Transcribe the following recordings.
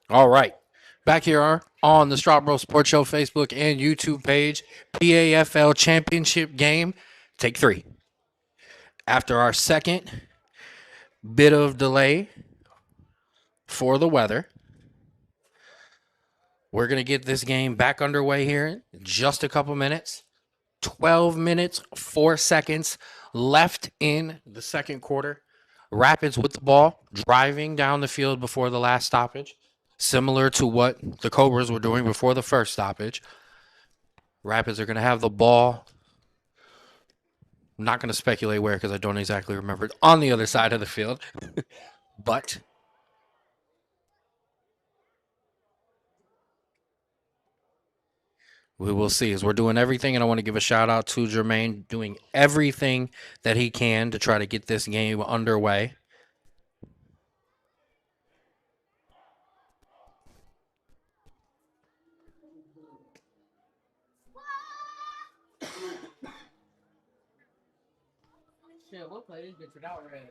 All right. Back here on the Strawbro Sports Show Facebook and YouTube page, PAFL Championship game, take three. After our second bit of delay for the weather, we're going to get this game back underway here in just a couple minutes. 12 minutes, 4 seconds left in the second quarter. Rapids with the ball, driving down the field before the last stoppage, similar to what the Cobras were doing before the first stoppage. Rapids are going to have the ball. I'm not going to speculate where because I don't exactly remember it. On the other side of the field. But we will see as we're doing everything. And I want to give a shout out to Jermaine doing everything that he can to try to get this game underway. Shit, we'll play this bitch without red.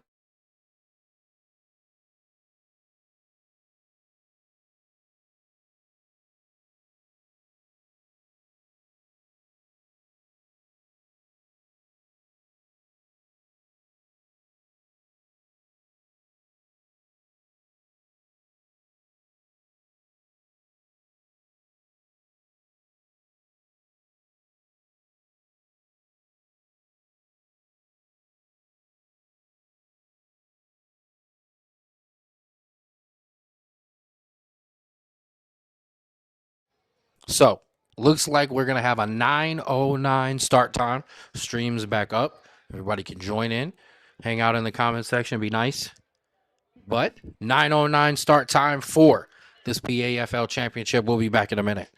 So, looks like we're going to have a 9:09 start time. Streams back up. Everybody can join in, hang out in the comment section, be nice. But 9:09 start time for this PAFL championship. We'll be back in a minute.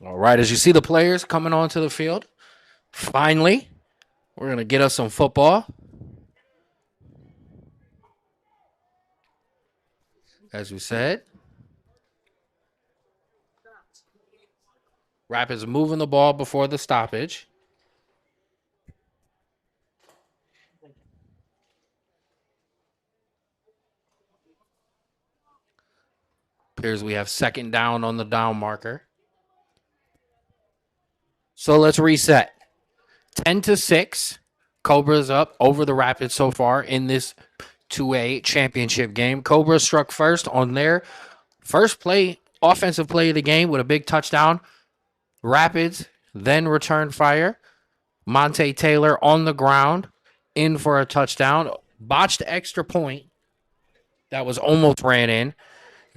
All right, as you see the players coming onto the field, finally, we're going to get us some football. As we said, Rapids moving the ball before the stoppage. Appears we have second down on the down marker. So let's reset. 10-6. Cobras up over the Rapids so far in this 2A championship game. Cobras struck first on their first play, offensive play of the game with a big touchdown. Rapids then returned fire. Monte Taylor on the ground, in for a touchdown. Botched extra point that was almost ran in.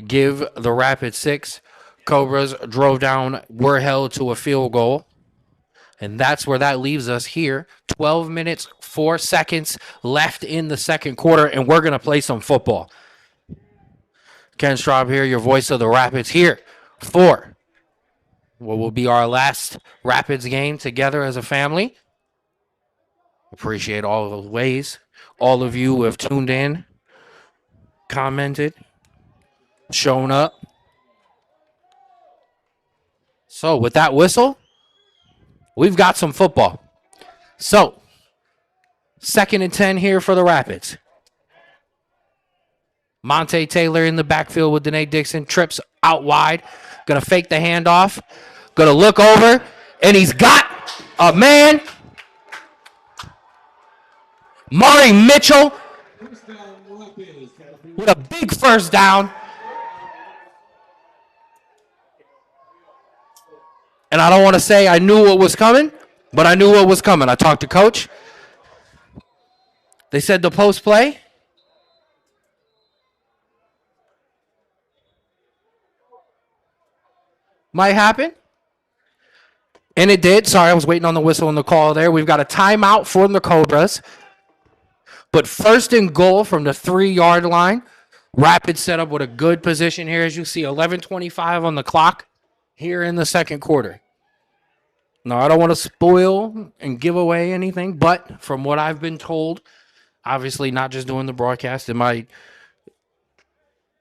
Give the Rapids 6. Cobras drove down, were held to a field goal. And that's where that leaves us here. 12 minutes, 4 seconds left in the second quarter, and we're going to play some football. Ken Straub here, your voice of the Rapids here for what will be our last Rapids game together as a family. Appreciate all of the ways all of you who have tuned in, commented, shown up. So with that whistle, we've got some football. So, 2nd and 10 here for the Rapids. Monte Taylor in the backfield with Danae Dixon. Trips out wide. Going to fake the handoff. Going to look over. And he's got a man. Mari Mitchell with a big first down. And I don't want to say I knew what was coming, but I knew what was coming. I talked to Coach. They said the post play might happen. And it did. Sorry, I was waiting on the whistle and the call there. We've got a timeout for the Cobras. But 1st and goal from the 3-yard line. Rapids set up with a good position here. As you see, 11:25 on the clock here in the second quarter. Now, I don't want to spoil and give away anything, but from what I've been told, obviously not just doing the broadcast, in my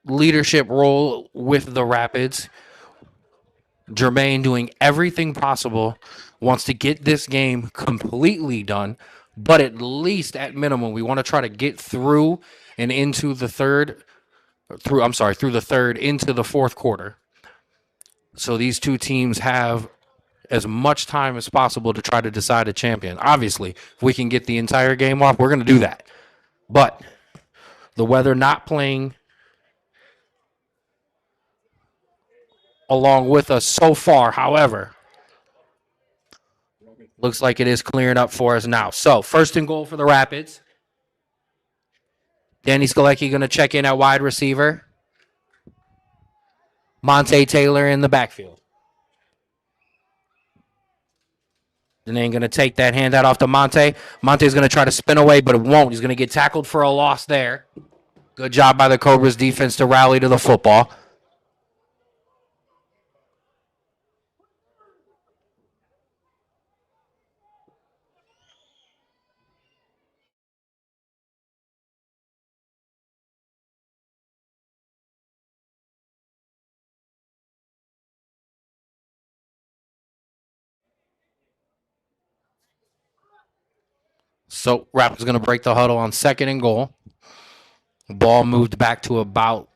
leadership role with the Rapids, Jermaine doing everything possible, wants to get this game completely done, but at least at minimum, we want to try to get through and into the third, through the third into the fourth quarter. So these two teams have as much time as possible to try to decide a champion. Obviously, if we can get the entire game off, we're going to do that. But the weather not playing along with us so far, however, looks like it is clearing up for us now. So 1st and goal for the Rapids. Danny Skalecki going to check in at wide receiver. Monte Taylor in the backfield. Danae going to take that handout off to Monte. Monte's going to try to spin away, but it won't. He's going to get tackled for a loss there. Good job by the Cobras defense to rally to the football. So Rapids going to break the huddle on 2nd and goal. Ball moved back to about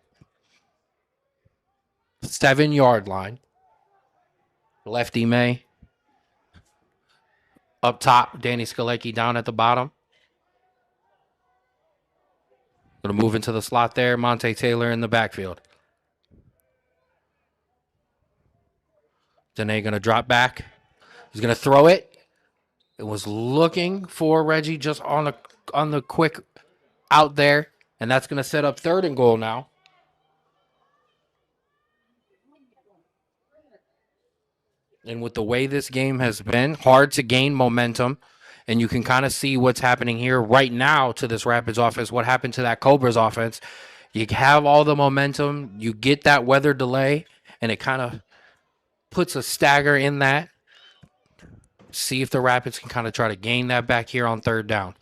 7-yard line. Lefty May up top. Danny Skalecki down at the bottom. Going to move into the slot there. Monte Taylor in the backfield. Danae going to drop back. He's going to throw it. It was looking for Reggie just on the quick out there. And that's going to set up 3rd and goal now. And with the way this game has been, hard to gain momentum. And you can kind of see what's happening here right now to this Rapids offense, what happened to that Cobras offense. You have all the momentum. You get that weather delay, and it kind of puts a stagger in that. See if the Rapids can kind of try to gain that back here on third down.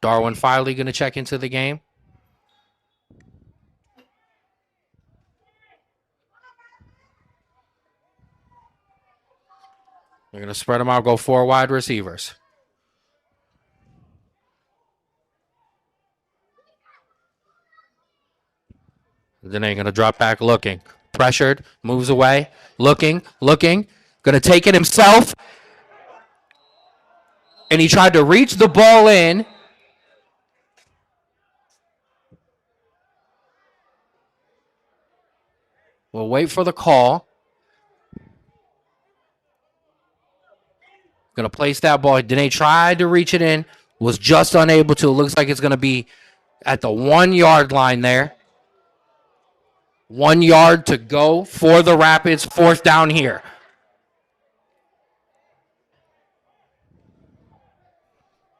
Darwin Filey going to check into the game. They're going to spread them out, go 4 wide receivers. Then they're going to drop back looking. Pressured, moves away, looking. Going to take it himself. And he tried to reach the ball in. We'll wait for the call. Going to place that ball. Dene tried to reach it in. Was just unable to. It looks like it's going to be at the 1 yard line there. 1 yard to go for the Rapids. 4th down here.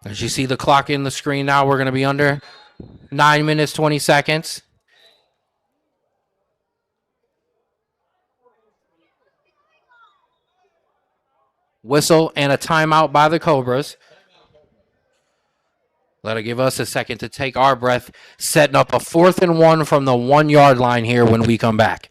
As you see the clock in the screen now, we're going to be under 9 minutes, 20 seconds. Whistle and a timeout by the Cobras. That'll give us a second to take our breath, setting up a 4th and 1 from the 1 yard line here when we come back.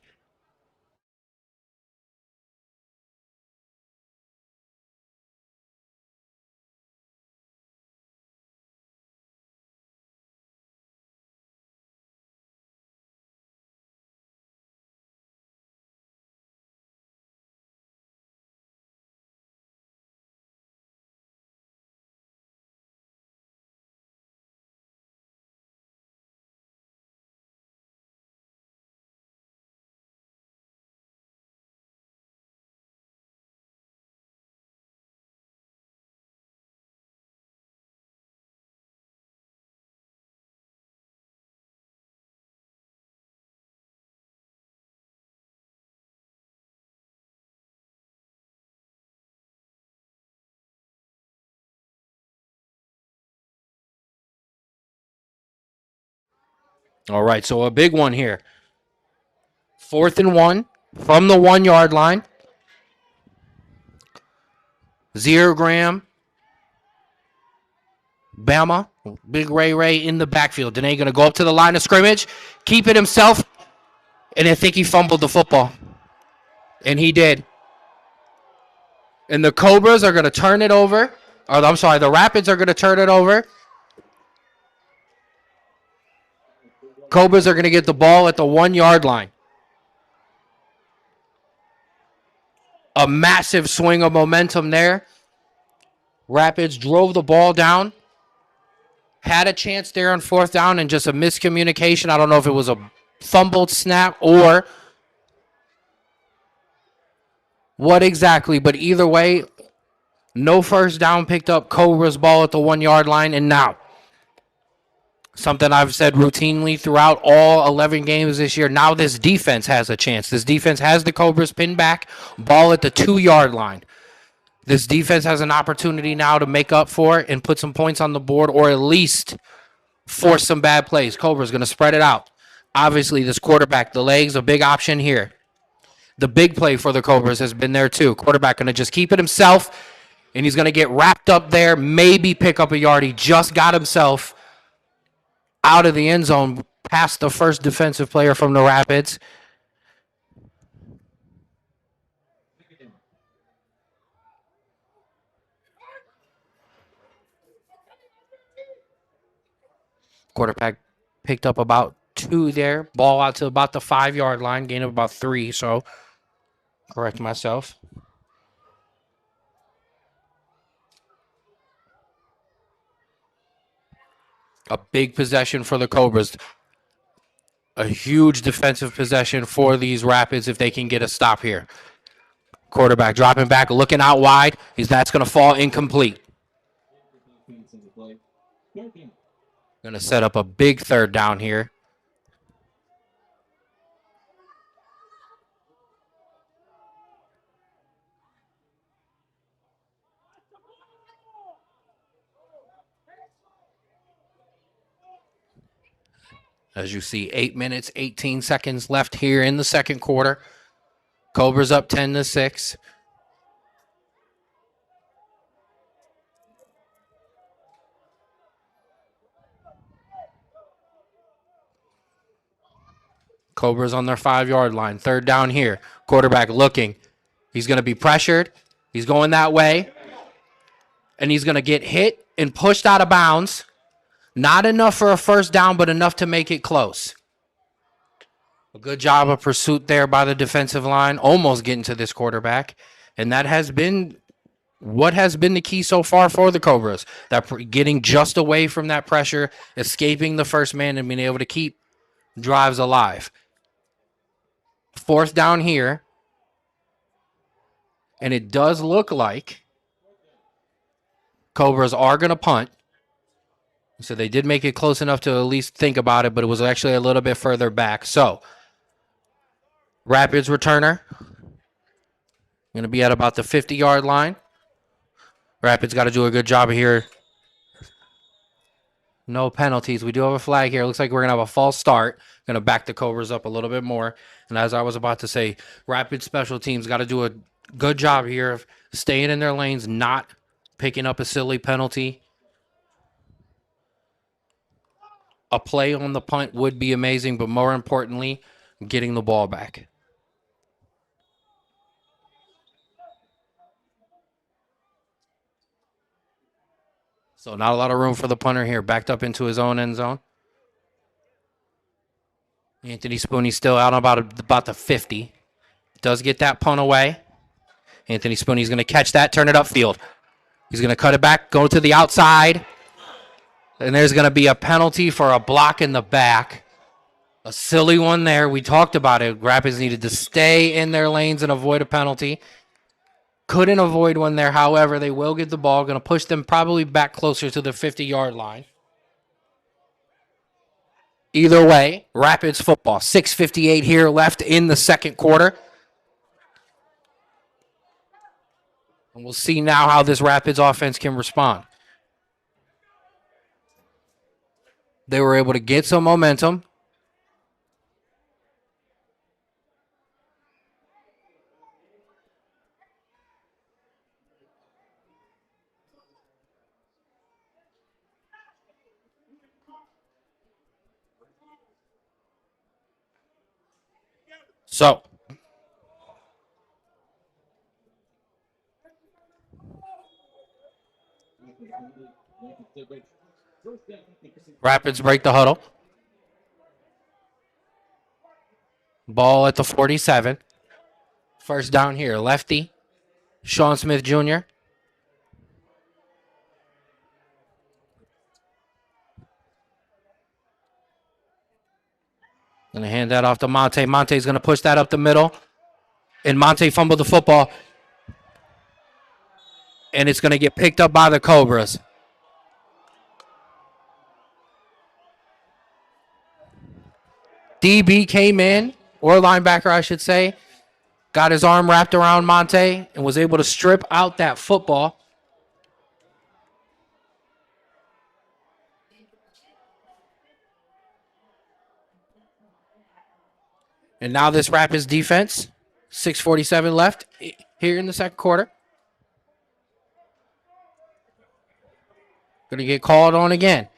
All right, so a big one here. 4th and 1 from the 1 yard line. Zero Graham. Bama. Big Ray in the backfield. Dene going to go up to the line of scrimmage. Keep it himself. And I think he fumbled the football. And he did. And the Cobras are going to turn it over. Or I'm sorry, the Rapids are going to turn it over. Cobras are going to get the ball at the 1 yard line. A massive swing of momentum there. Rapids drove the ball down. Had a chance there on 4th down and just a miscommunication. I don't know if it was a fumbled snap or what exactly, but either way, no first down picked up. Cobra's ball at the 1 yard line. And now, something I've said routinely throughout all 11 games this year, now this defense has a chance. This defense has the Cobras pinned back, ball at the 2 yard line. This defense has an opportunity now to make up for it and put some points on the board or at least force some bad plays. Cobra's going to spread it out. Obviously, this quarterback, the legs, a big option here. The big play for the Cobras has been there too. Quarterback going to just keep it himself, and he's going to get wrapped up there, maybe pick up a yard. He just got himself out of the end zone past the first defensive player from the Rapids. Quarterback picked up about 2 there. Ball out to about the 5 yard line, gain of about 3. So, correct myself. A big possession for the Cobras. A huge defensive possession for these Rapids if they can get a stop here. Quarterback dropping back, looking out wide. That's going to fall incomplete. Going to set up a big 3rd down here. As you see, 8 minutes, 18 seconds left here in the second quarter. Cobras up 10-6. Cobras on their 5-yard line. Third down here. Quarterback looking. He's going to be pressured. He's going that way. And he's going to get hit and pushed out of bounds. Not enough for a first down, but enough to make it close. A good job of pursuit there by the defensive line, almost getting to this quarterback. And that has been what has been the key so far for the Cobras. That getting just away from that pressure, escaping the first man, and being able to keep drives alive. Fourth down here. And it does look like Cobras are going to punt. So they did make it close enough to at least think about it, but it was actually a little bit further back. So Rapids returner going to be at about the 50-yard line. Rapids got to do a good job here. No penalties. We do have a flag here. Looks like we're going to have a false start. Going to back the Cobras up a little bit more. And as I was about to say, Rapids special teams got to do a good job here of staying in their lanes, not picking up a silly penalty. A play on the punt would be amazing, but more importantly, getting the ball back. So not a lot of room for the punter here. Backed up into his own end zone. Anthony Spooney's still out about the 50. Does get that punt away. Anthony Spooney's going to catch that, turn it upfield. He's going to cut it back, go to the outside. And there's going to be a penalty for a block in the back. A silly one there. We talked about it. Rapids needed to stay in their lanes and avoid a penalty. Couldn't avoid one there. However, they will get the ball. Going to push them probably back closer to the 50-yard line. Either way, Rapids football. 6:58 here left in the second quarter. And we'll see now how this Rapids offense can respond. They were able to get some momentum. So, Rapids break the huddle. Ball at the 47. First down here, lefty, Sean Smith Jr. Going to hand that off to Monte. Monte's going to push that up the middle. And Monte fumbled the football. And it's going to get picked up by the Cobras. DB came in, or linebacker I should say, got his arm wrapped around Monte and was able to strip out that football. And now this Rapids defense, 6:47 left here in the second quarter. Going to get called on again.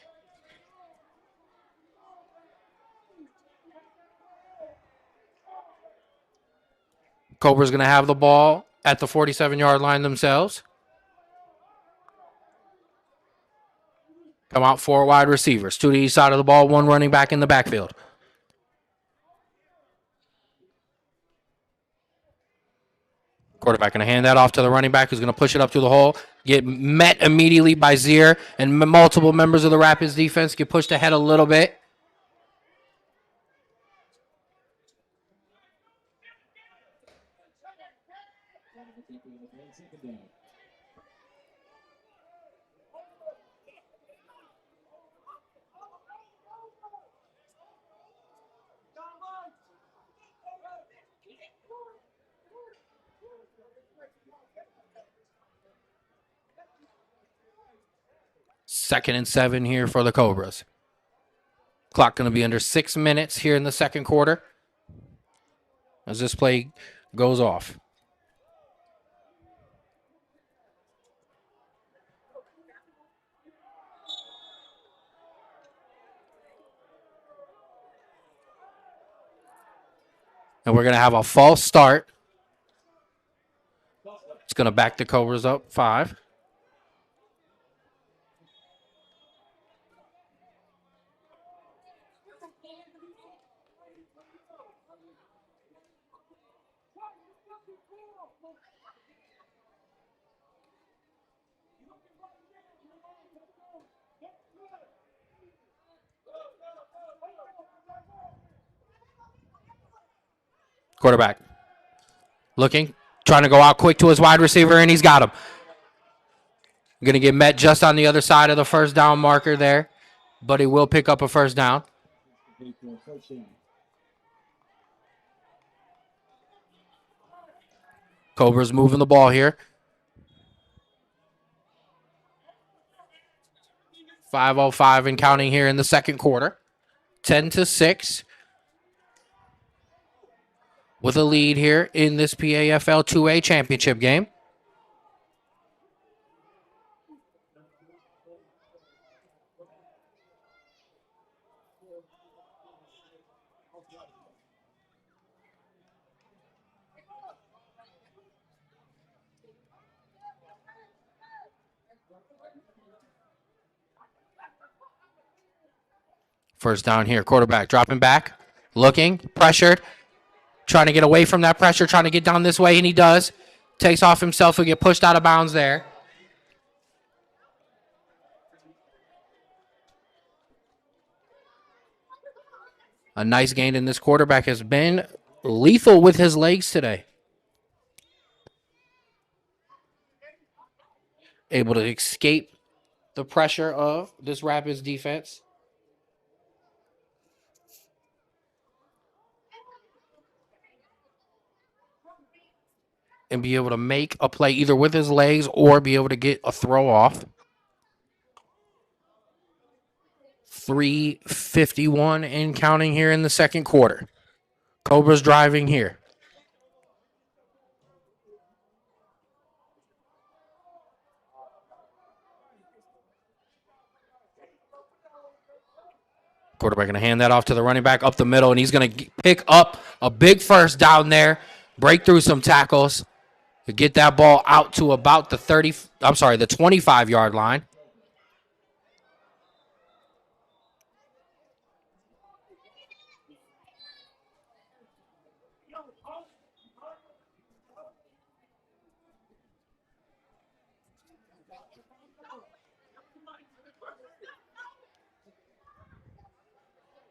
Cobra's going to have the ball at the 47-yard line themselves. Come out 4 wide receivers. 2 to each side of the ball, 1 running back in the backfield. Quarterback going to hand that off to the running back who's going to push it up through the hole. Get met immediately by Zier, and multiple members of the Rapids defense get pushed ahead a little bit. Second and 7 here for the Cobras. Clock going to be under 6 minutes here in the second quarter. As this play goes off. And we're going to have a false start. It's going to back the Cobras up 5. Quarterback looking, trying to go out quick to his wide receiver, and he's got him. Going to get met just on the other side of the first down marker there, but he will pick up a first down. Cobras moving the ball here. 5:05 and counting here in the second quarter. 10-6 with a lead here in this PAFL 2A championship game. First down here, quarterback dropping back, looking, pressured, trying to get away from that pressure, trying to get down this way, and he does. Takes off himself, he'll get pushed out of bounds there. A nice gain, and this quarterback has been lethal with his legs today. Able to escape the pressure of this Rapids defense. And be able to make a play either with his legs or be able to get a throw off. 3:51 and counting here in the second quarter. Cobras driving here. Quarterback going to hand that off to the running back up the middle, and he's going to pick up a big first down there, break through some tackles, to get that ball out to about the 25-yard line.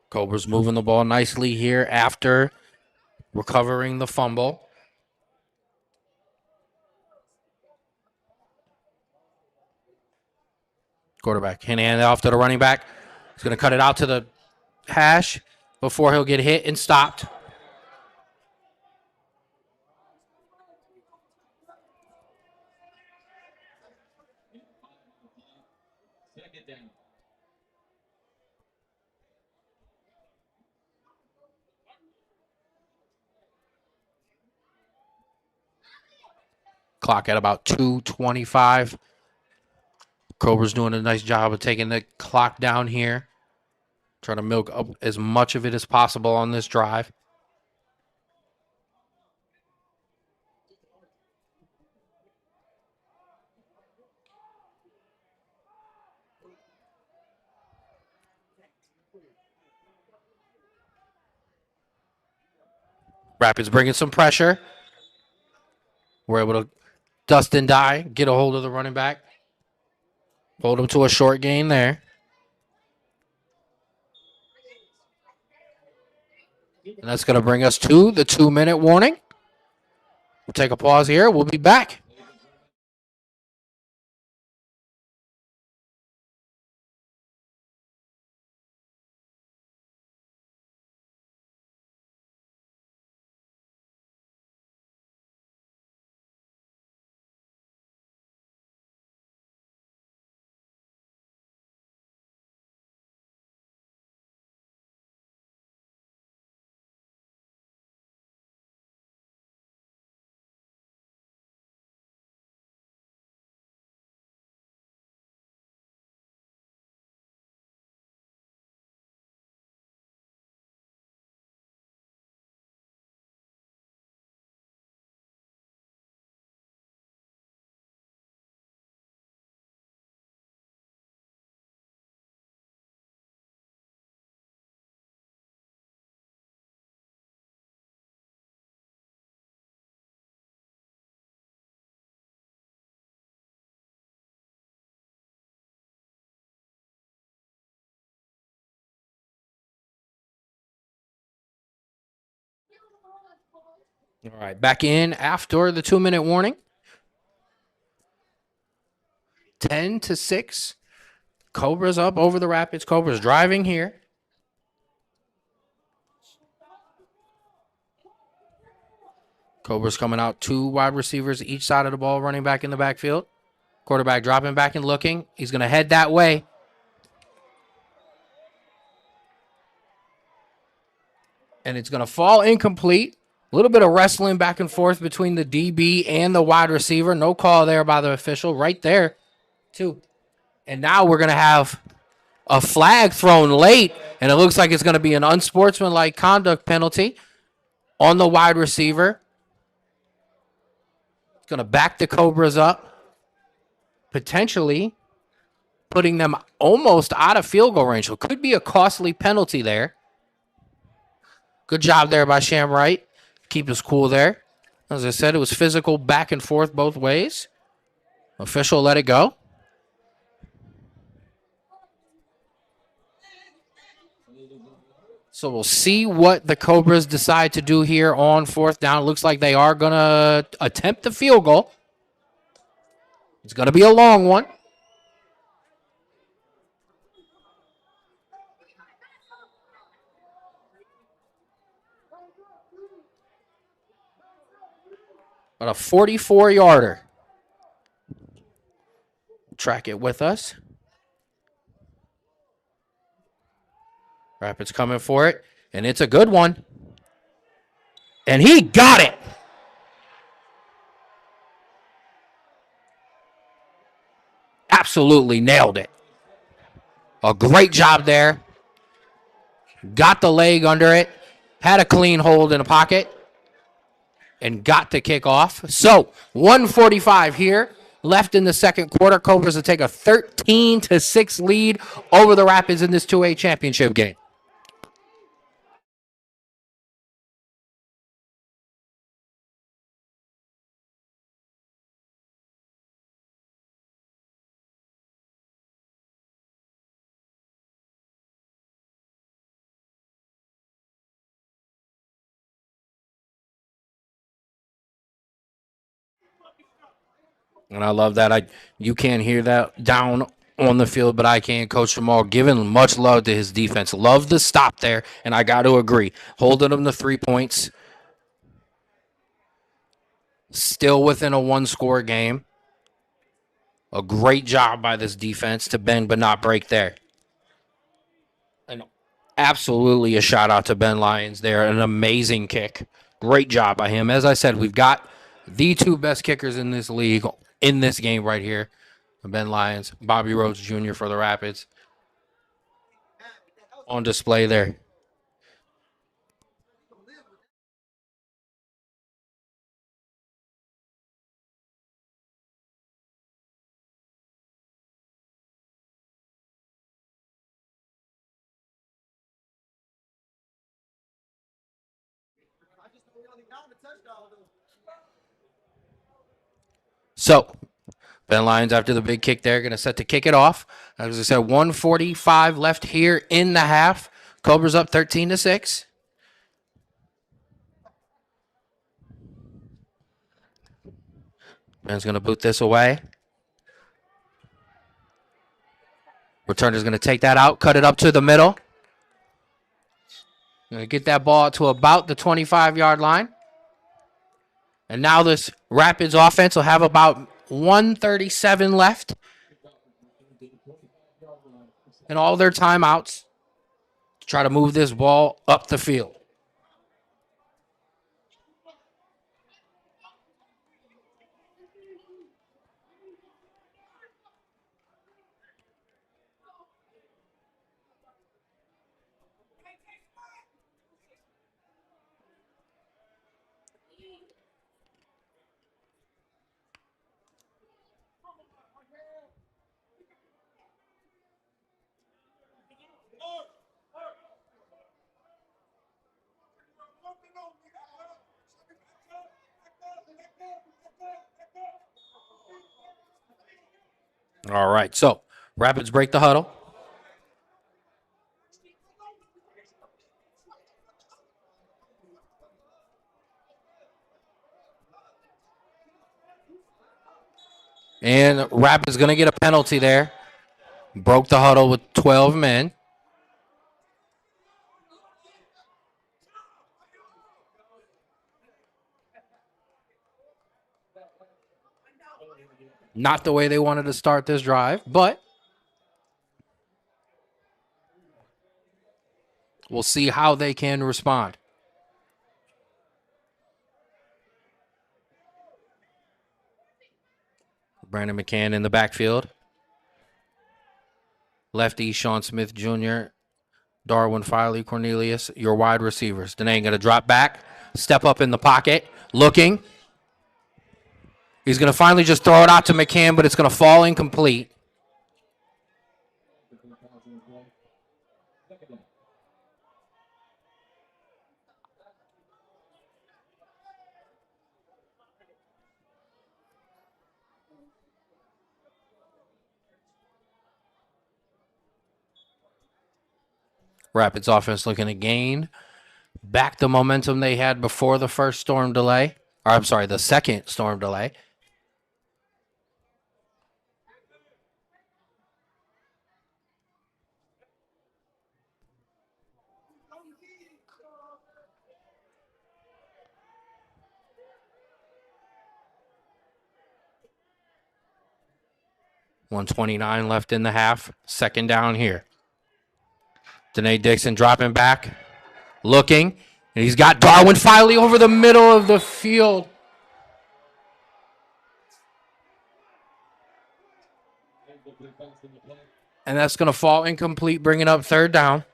Cobras moving the ball nicely here after recovering the fumble. Quarterback hand it off to the running back. He's going to cut it out to the hash before he'll get hit and stopped. Clock at about 2:25. Cobra's doing a nice job of taking the clock down here. Trying to milk up as much of it as possible on this drive. Rapids bringing some pressure. We're able to dust and die, get a hold of the running back. Hold him to a short gain there. And that's going to bring us to the 2-minute warning. We'll take a pause here. We'll be back. All right, back in after the 2-minute warning. 10-6. Cobras up over the Rapids. Cobras driving here. Cobras coming out, 2 wide receivers each side of the ball, running back in the backfield. Quarterback dropping back and looking. He's going to head that way. And it's going to fall incomplete. A little bit of wrestling back and forth between the DB and the wide receiver. No call there by the official right there, too. And now we're going to have a flag thrown late, and it looks like it's going to be an unsportsmanlike conduct penalty on the wide receiver. It's going to back the Cobras up, potentially putting them almost out of field goal range. So it could be a costly penalty there. Good job there by Shamwright. Keep us cool there. As I said, it was physical back and forth both ways. Official let it go. So we'll see what the Cobras decide to do here on 4th down. It looks like they are going to attempt the field goal. It's going to be a long one. But a 44-yarder. Track it with us. Rapids coming for it, and it's a good one. And he got it. Absolutely nailed it. A great job there. Got the leg under it. Had a clean hold in the pocket. And got to kick off. So 1:45 here left in the second quarter. Cobras will take a 13-6 lead over the Rapids in this 2A championship game. And I love that. You can't hear that down on the field, but I can. Coach Jamal giving much love to his defense. Love the stop there, and I got to agree. Holding them to 3 points. Still within a 1-score game. A great job by this defense to bend but not break there. And absolutely a shout out to Ben Lyons there. An amazing kick. Great job by him. As I said, we've got the 2 best kickers in this league in this game right here. Ben Lyons, Bobby Rhodes Jr. for the Rapids. On display there. So, Ben Lyons after the big kick there, going to set to kick it off. As I said, 1:45 left here in the half. Cobras up 13-6. Ben's going to boot this away. Returner's going to take that out, cut it up to the middle. Going to get that ball to about the 25-yard line. And now this Rapids offense will have about 1:37 left in all their timeouts to try to move this ball up the field. All right, so Rapids break the huddle. And Rapids going to get a penalty there. Broke the huddle with 12 men. Not the way they wanted to start this drive, but we'll see how they can respond. Brandon McCann in the backfield. Lefty, Sean Smith Jr., Darwin Filey, Cornelius, your wide receivers. Danae going to drop back, step up in the pocket, looking. He's going to finally just throw it out to McCann, but it's going to fall incomplete. Rapids offense looking to gain back the momentum they had before the first storm delay. Or I'm sorry, the second storm delay. $129 left in the half. Second down here. Danae Dixon dropping back, looking, and he's got Darwin Filey over the middle of the field. And that's going to fall incomplete, bringing up third down.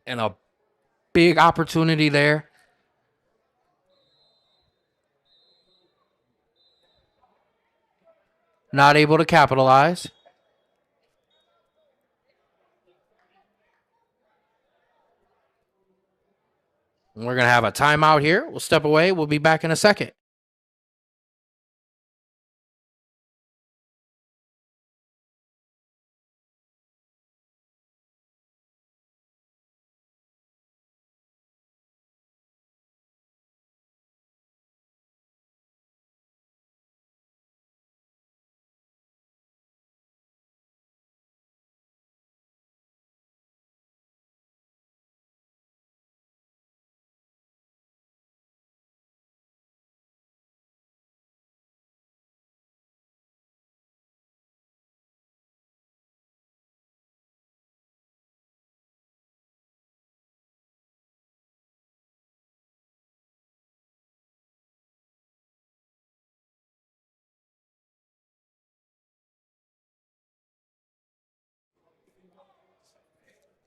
And a big opportunity there. Not able to capitalize. And we're going to have a timeout here. We'll step away. We'll be back in a second.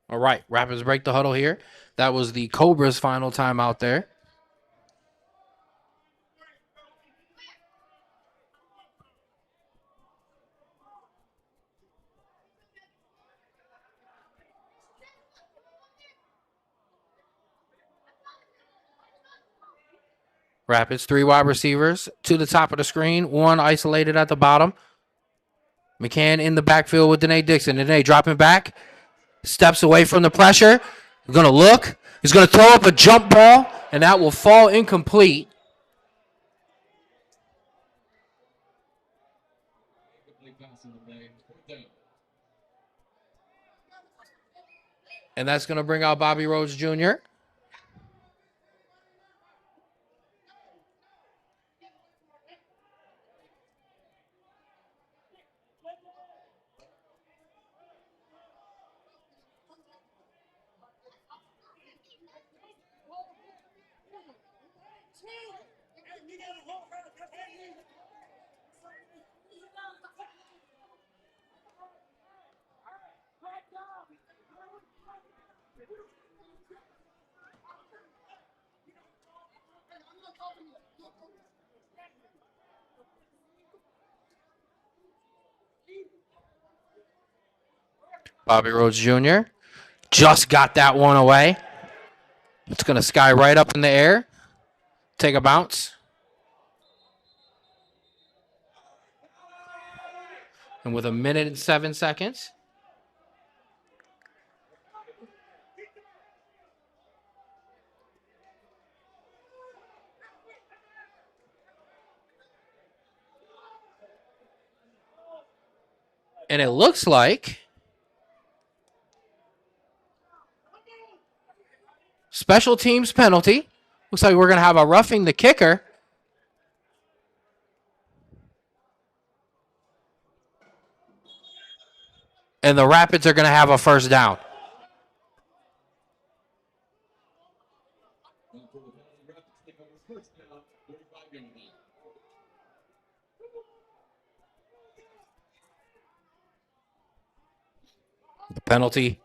All right, Rapids break the huddle here. That was the Cobras' final timeout there. Rapids, 3 wide receivers to the top of the screen, 1 isolated at the bottom. McCann in the backfield with Danae Dixon. Danae dropping back, steps away from the pressure. He's going to look. He's going to throw up a jump ball, and that will fall incomplete. And that's going to bring out Bobby Rhodes Jr. Bobby Rhodes Jr. just got that one away. It's going to sky right up in the air. Take a bounce. And with 1 minute and 7 seconds, And it looks like special teams penalty. Looks like we're going to have a roughing the kicker. And the Rapids are going to have a first down. The penalty.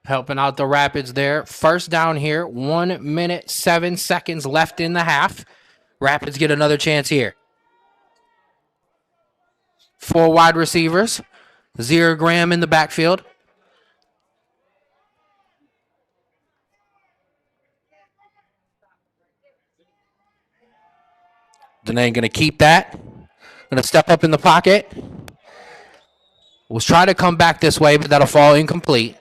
Helping out the Rapids there. First down here. 1 minute, 7 seconds left in the half. Rapids get another chance here. 4 wide receivers. Zero Graham in the backfield. Danae going to keep that. Going to step up in the pocket. We'll try to come back this way, but that'll fall incomplete.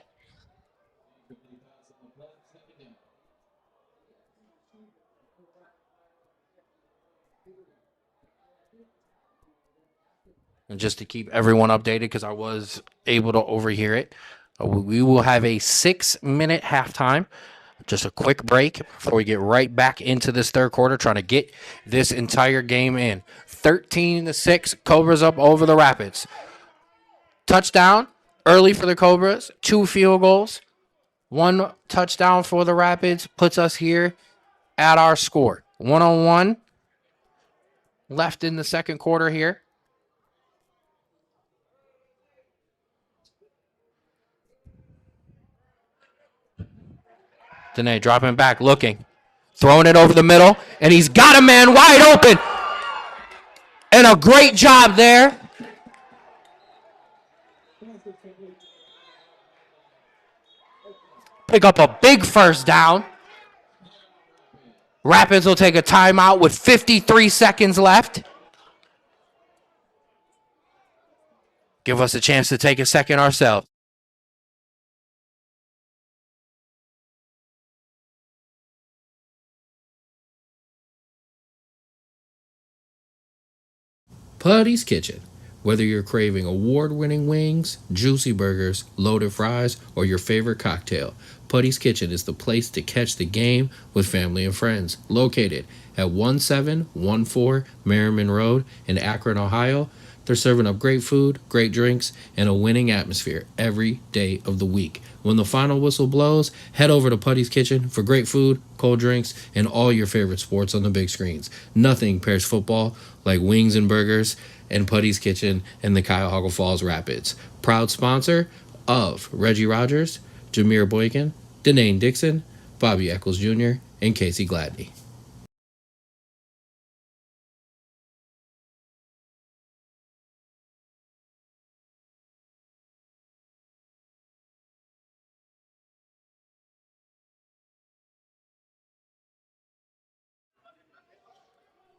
And just to keep everyone updated, because I was able to overhear it, we will have a 6-minute halftime. Just a quick break before we get right back into this third quarter, trying to get this entire game in. 13-6, Cobras up over the Rapids. Touchdown early for the Cobras. 2 field goals. 1 touchdown for the Rapids puts us here at our score. 1-on-1 left in the second quarter here. Danae dropping back, looking. Throwing it over the middle, and he's got a man wide open. And a great job there. Pick up a big first down. Rapids will take a timeout with 53 seconds left. Give us a chance to take a second ourselves. Putty's Kitchen. Whether you're craving award-winning wings, juicy burgers, loaded fries, or your favorite cocktail, Putty's Kitchen is the place to catch the game with family and friends. Located at 1714 Merriman Road in Akron, Ohio, they're serving up great food, great drinks, and a winning atmosphere every day of the week. When the final whistle blows, head over to Putty's Kitchen for great food, cold drinks, and all your favorite sports on the big screens. Nothing pairs football like wings and burgers and Putty's Kitchen and the Cuyahoga Falls Rapids. Proud sponsor of Reggie Rogers, Jameer Boykin, Denane Dixon, Bobby Eccles Jr., and Casey Gladney.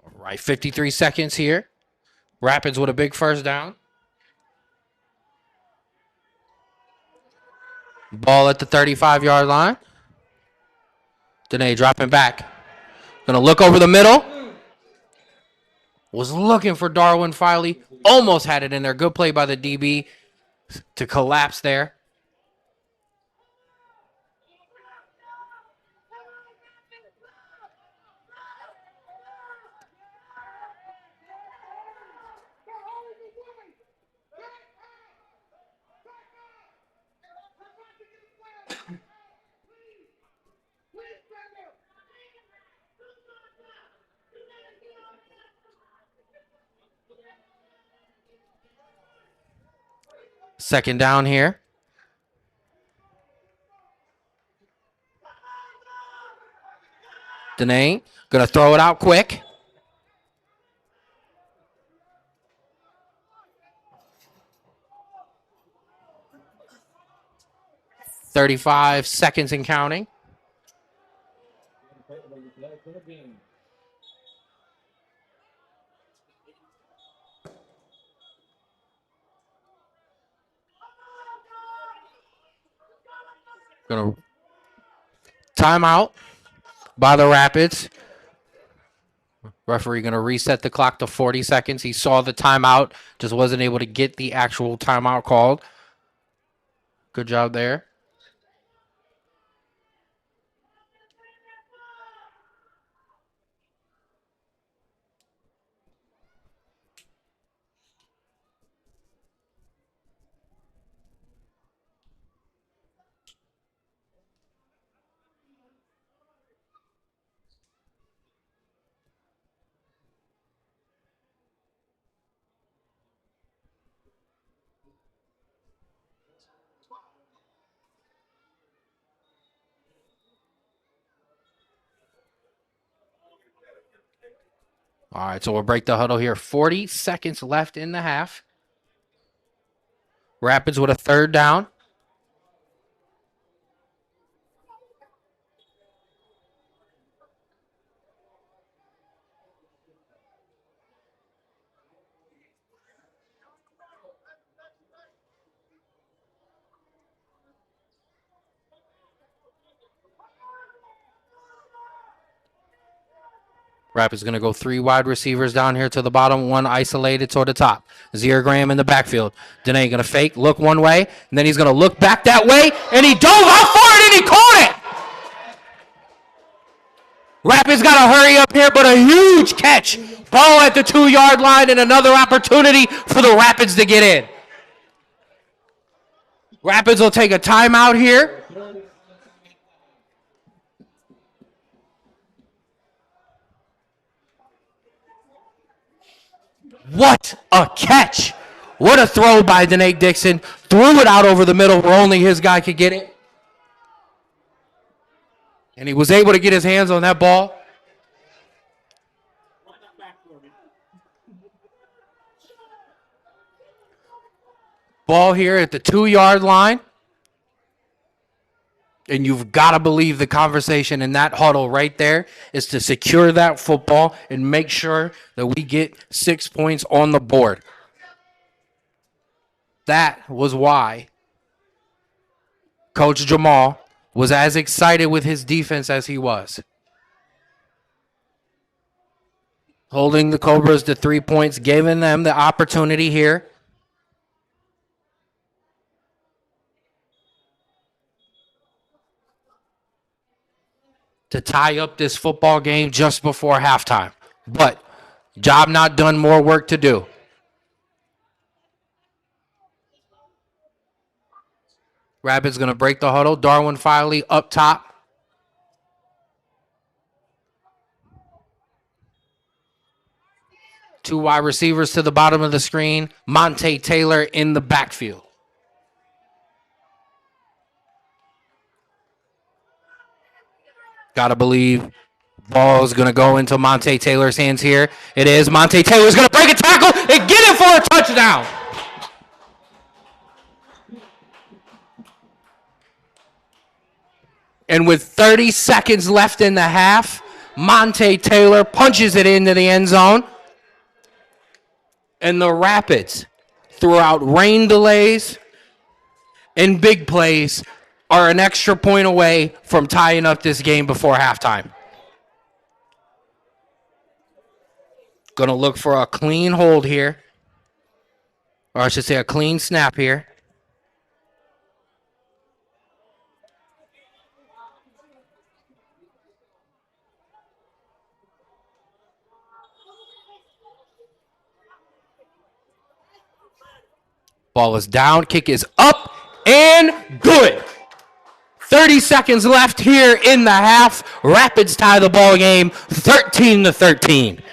All right, 53 seconds here. Rapids with a big first down. Ball at the 35-yard line. Danae dropping back. Gonna look over the middle. Was looking for Darwin Filey. Almost had it in there. Good play by the DB to collapse there. Second down here. Danae gonna throw it out quick. "35 seconds and counting." Gonna timeout by the Rapids. Referee going to reset the clock to 40 seconds. He saw the timeout, just wasn't able to get the actual timeout called. Good job there. All right, so we'll break the huddle here. 40 seconds left in the half. Rapids with a third down. Rapids going to go 3 wide receivers down here to the bottom, 1 isolated toward the top. Zaire Graham in the backfield. Danae going to fake, look one way, and then he's going to look back that way, and he dove out for it, and he caught it! Rapids got to hurry up here, but a huge catch. Ball at the 2-yard line, and another opportunity for the Rapids to get in. Rapids will take a timeout here. What a catch. What a throw by Danae Dixon. Threw it out over the middle where only his guy could get it. And he was able to get his hands on that ball. Ball here at the 2-yard line. And you've got to believe the conversation in that huddle right there is to secure that football and make sure that we get 6 points on the board. That was why Coach Jamal was as excited with his defense as he was. Holding the Cobras to 3 points, giving them the opportunity here to tie up this football game just before halftime. But job not done, more work to do. Rapids going to break the huddle. Darwin Filey up top. Two wide receivers to the bottom of the screen. Monte Taylor in the backfield. Got to believe ball is going to go into Monte Taylor's hands here. It is. Monte Taylor's going to break a tackle and get it for a touchdown. And with 30 seconds left in the half, Monte Taylor punches it into the end zone. And the Rapids, throughout rain delays and big plays, are an extra point away from tying up this game before halftime. Going to look for a clean hold here. Or I should say a clean snap here. Ball is down, kick is up, and good. 30 seconds left here in the half. Rapids tie the ball game 13-13.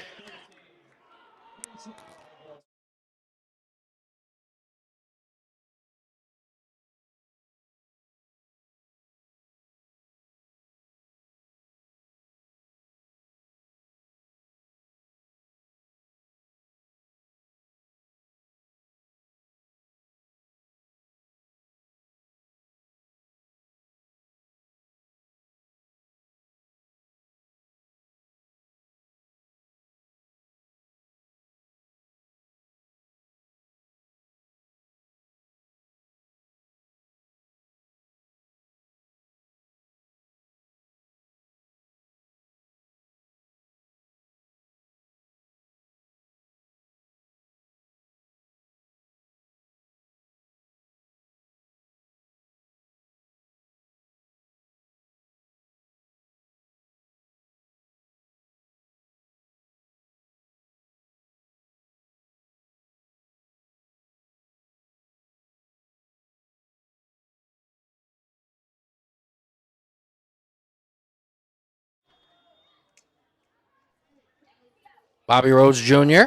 Bobby Rhodes Jr.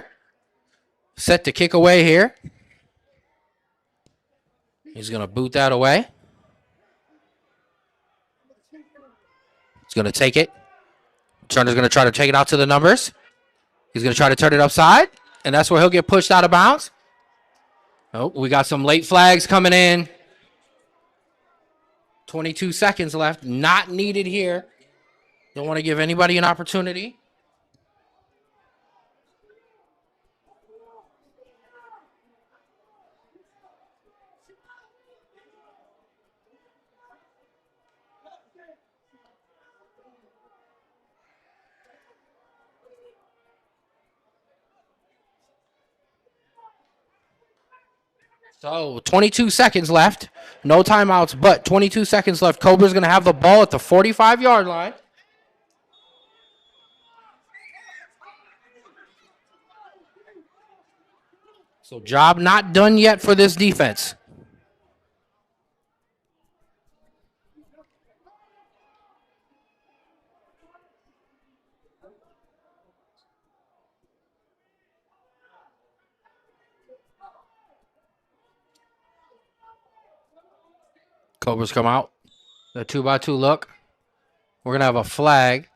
set to kick away here. He's going to boot that away. He's going to take it. Turner's going to try to take it out to the numbers. He's going to try to turn it upside, and that's where he'll get pushed out of bounds. Oh, we got some late flags coming in. 22 seconds left. Not needed here. Don't want to give anybody an opportunity. So 22 seconds left. No timeouts, but 22 seconds left. Cobra's going to have the ball at the 45-yard line. So job not done yet for this defense. Cobras come out. The 2x2 look. We're going to have a flag.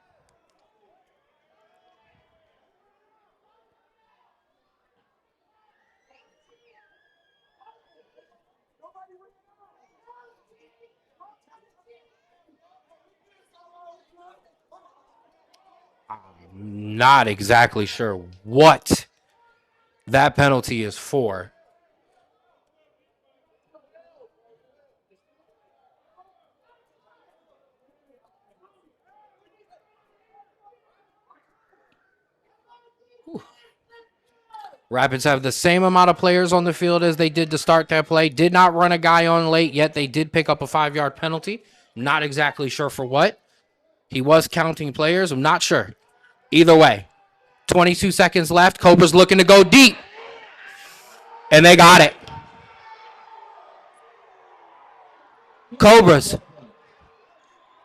I'm not exactly sure what that penalty is for. Rapids have the same amount of players on the field as they did to start that play. Did not run a guy on late, yet they did pick up a 5-yard penalty. Not exactly sure for what. He was counting players. I'm not sure. Either way, 22 seconds left. Cobra's looking to go deep. And they got it. Cobras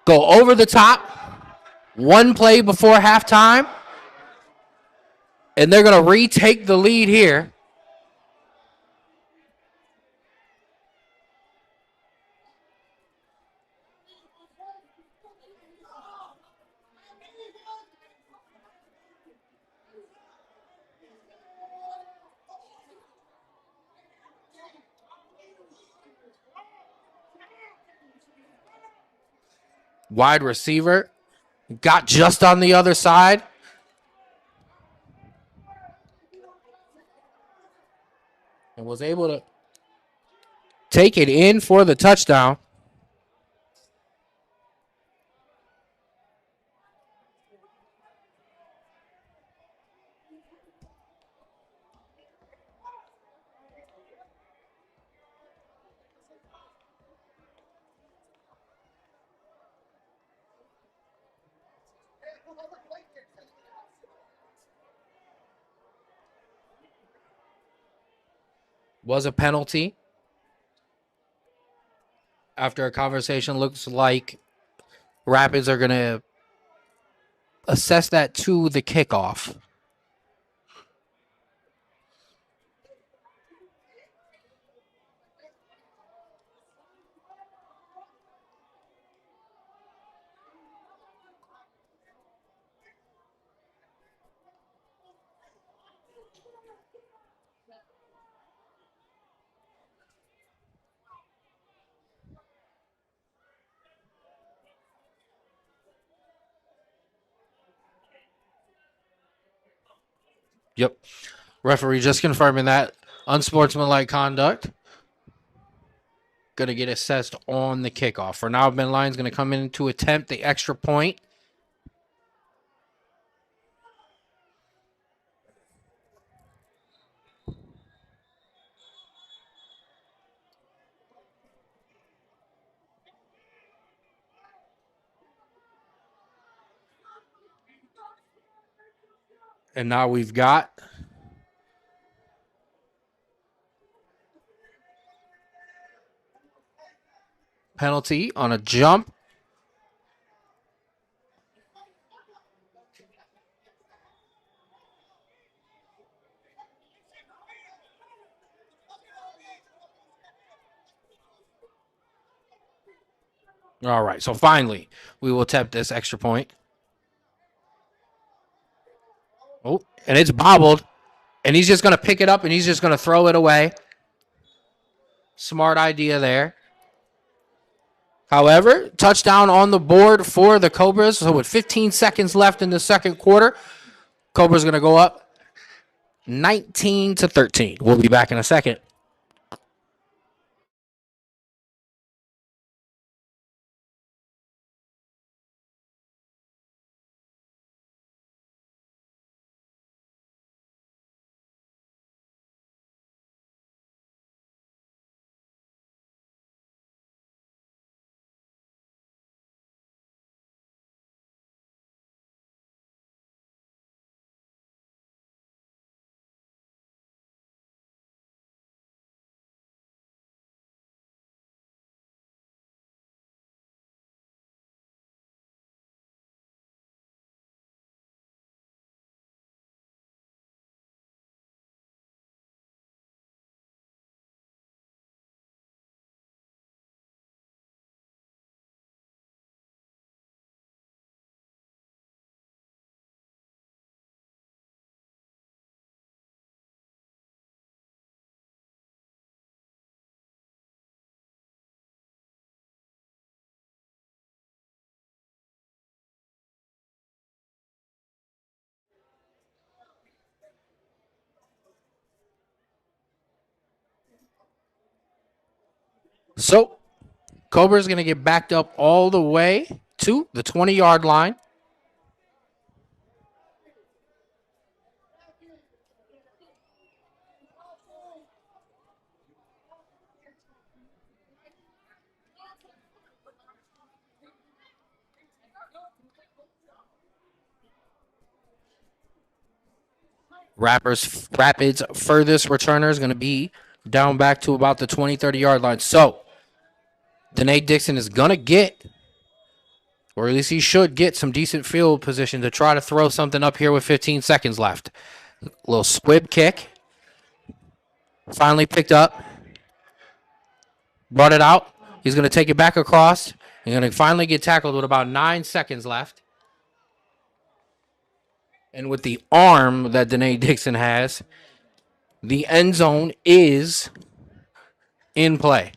go over the top. One play before halftime. And they're going to retake the lead here. Wide receiver got just on the other side. And was able to take it in for the touchdown. Was a penalty. After a conversation, looks like Rapids are going to assess that to the kickoff. Yep. Referee just confirming that. Unsportsmanlike conduct. Going to get assessed on the kickoff. For now, Ben Lyon's going to come in to attempt the extra point. And now we've got penalty on a jump. All right, so finally, we will attempt this extra point. Oh, and it's bobbled, and he's just going to pick it up, and he's just going to throw it away. Smart idea there. However, touchdown on the board for the Cobras. So with 15 seconds left in the second quarter, Cobras going to go up 19-13. We'll be back in a second. So Cobra's going to get backed up all the way to the 20-yard line. Rapids' furthest returner is going to be down back to about the 20, 30-yard line. So Danae Dixon is going to get, or at least he should get, some decent field position to try to throw something up here with 15 seconds left. A little squib kick. Finally picked up. Brought it out. He's going to take it back across. He's going to finally get tackled with about 9 seconds left. And with the arm that Danae Dixon has, the end zone is in play.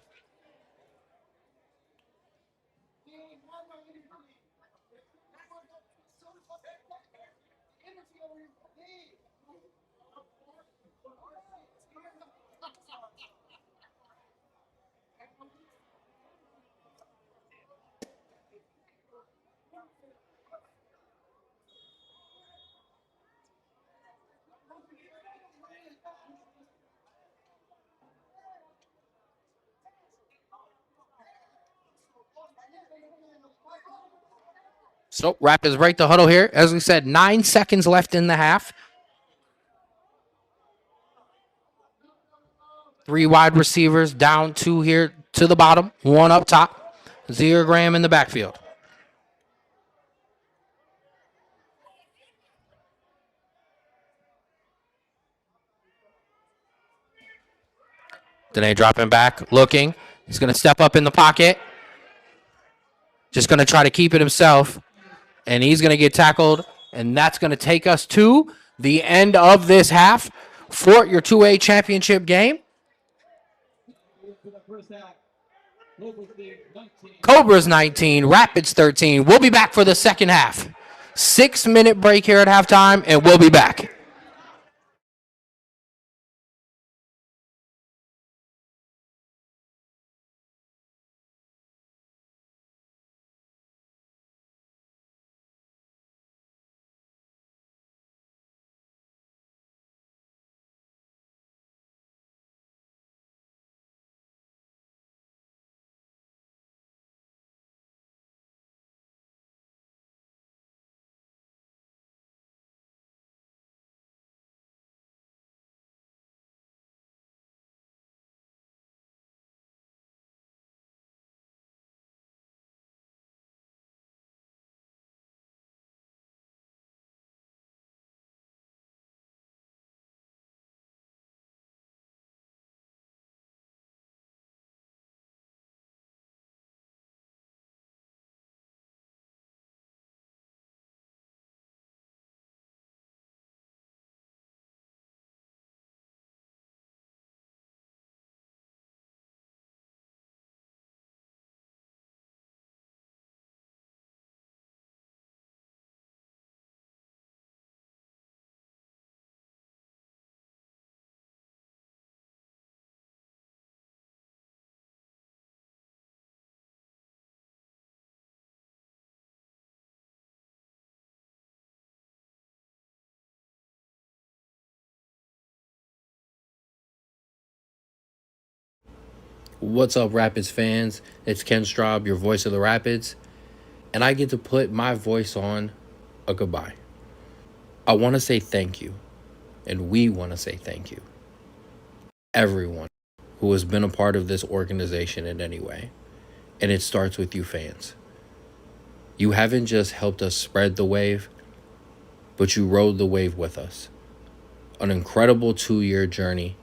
So Rapids break the huddle here. As we said, 9 seconds left in the half. 3 wide receivers down, 2 here to the bottom, 1 up top. Zero Graham in the backfield. Danae dropping back, looking. He's going to step up in the pocket. Just going to try to keep it himself. And he's going to get tackled. And that's going to take us to the end of this half for your 2A championship game. Cobras 19, Rapids 13. We'll be back for the second half. 6-minute break here at halftime, and we'll be back. What's up, Rapids fans? It's Ken Straub, your voice of the Rapids, and I get to put my voice on a goodbye. I want to say thank you, and we want to say thank you, everyone who has been a part of this organization in any way. And it starts with you fans. You haven't just helped us spread the wave, but you rode the wave with us. An incredible 2-year journey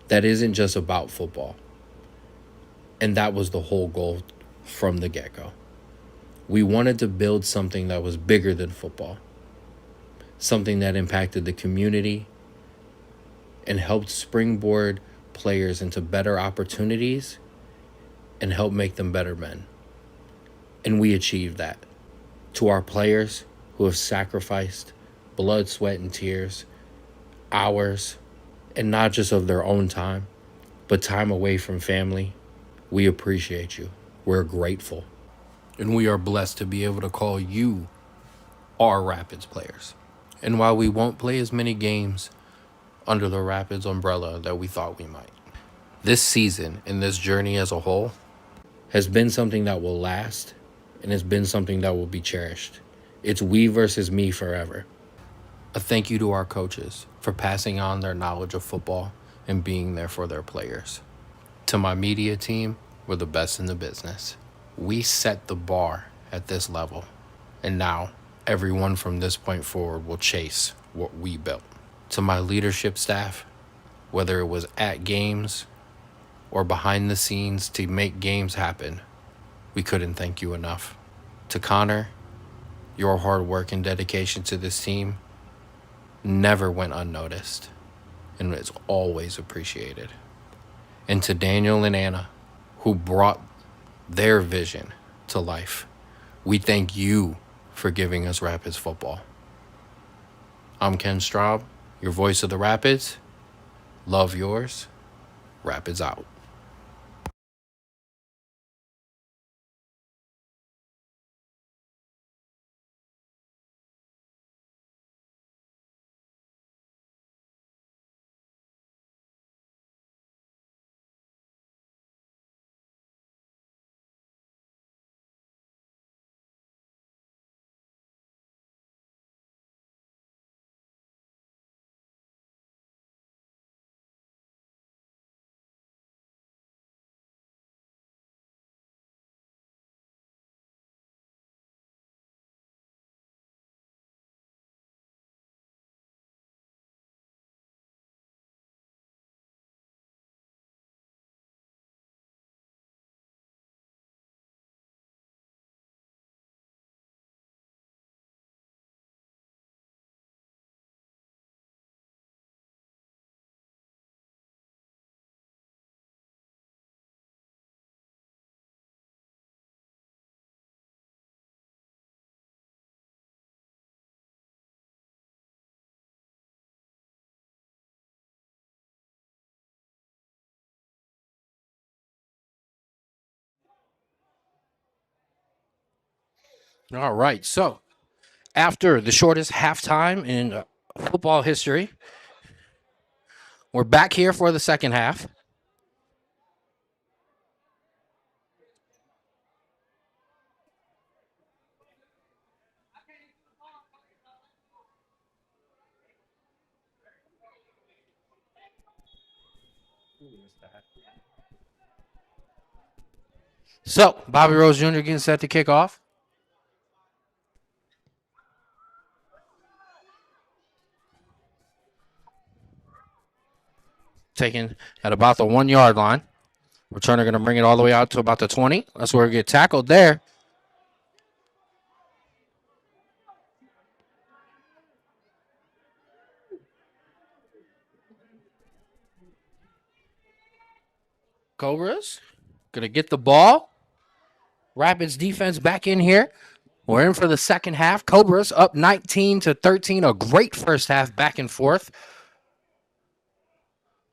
that isn't just about football. And that was the whole goal from the get-go. We wanted to build something that was bigger than football, something that impacted the community and helped springboard players into better opportunities and help make them better men. And we achieved that. To our players who have sacrificed blood, sweat, and tears, hours, and not just of their own time, but time away from family, we appreciate you. We're grateful. And we are blessed to be able to call you our Rapids players. And while we won't play as many games under the Rapids umbrella that we thought we might, this season and this journey as a whole has been something that will last and has been something that will be cherished. It's we versus me forever. A thank you to our coaches for passing on their knowledge of football and being there for their players. To my media team, we're the best in the business. We set the bar at this level, and now everyone from this point forward will chase what we built. To my leadership staff, whether it was at games or behind the scenes to make games happen, we couldn't thank you enough. To Connor, your hard work and dedication to this team never went unnoticed and is always appreciated. And to Daniel and Anna, who brought their vision to life, we thank you for giving us Rapids football. I'm Ken Straub, your voice of the Rapids. Love yours. Rapids out. All right. So after the shortest halftime in football history, we're back here for the second half. So Bobby Rose Jr. getting set to kick off. Taken at about the 1 yard line. Returner going to bring it all the way out to about the 20. That's where we get tackled there. Cobras going to get the ball. Rapids defense back in here. We're in for the second half. Cobras up 19-13. A great first half back and forth.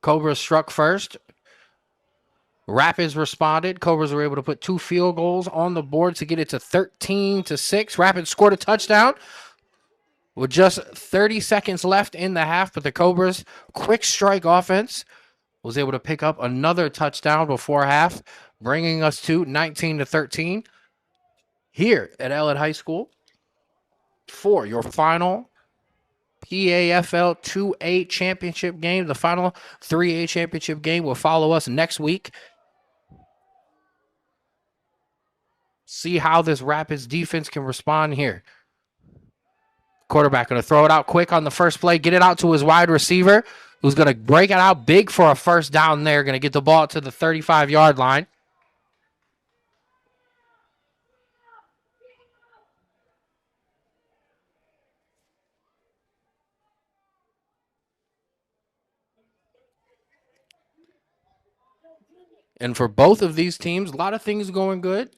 Cobras struck first. Rapids responded. Cobras were able to put 2 field goals on the board to get it to 13-6. Rapids scored a touchdown with just 30 seconds left in the half, but the Cobras, quick strike offense, was able to pick up another touchdown before half, bringing us to 19-13 here at Ellet High School for your final PAFL 2A championship game. The final 3A championship game will follow us next week. See how this Rapids defense can respond here. Quarterback going to throw it out quick on the first play, get it out to his wide receiver, who's going to break it out big for a first down there. Going to get the ball to the 35-yard line. And for both of these teams, a lot of things going good.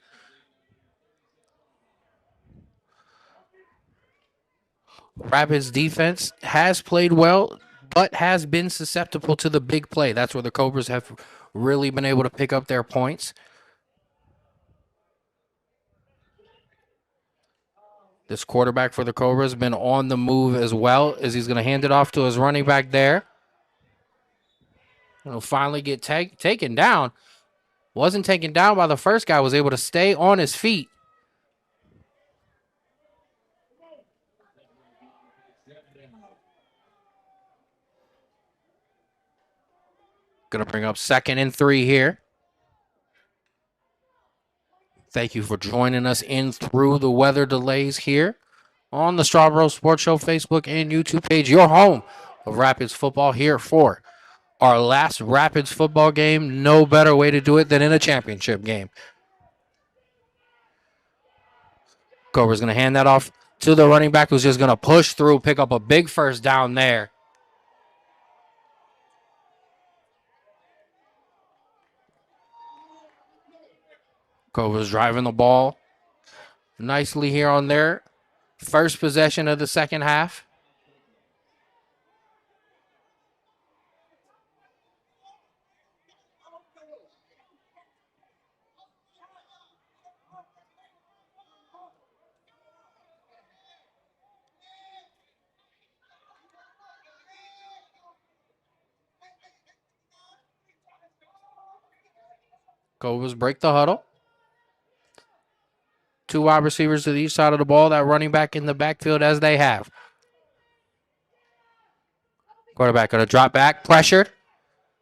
Rapids defense has played well, but has been susceptible to the big play. That's where the Cobras have really been able to pick up their points. This quarterback for the Cobras has been on the move as well, as he's going to hand it off to his running back there. He'll finally get taken down. Wasn't taken down by the first guy, was able to stay on his feet. Going to bring up 2nd and 3 here. Thank you for joining us in through the weather delays here on the Strawboro Sports Show Facebook and YouTube page. Your home of Rapids football here for our last Rapids football game. No better way to do it than in a championship game. Cobra's going to hand that off to the running back, who's just going to push through, pick up a big first down there. Cobra's driving the ball nicely here on their first possession of the second half. Cobras break the huddle. 2 wide receivers to the east side of the ball, that running back in the backfield as they have. Quarterback going to drop back, pressured,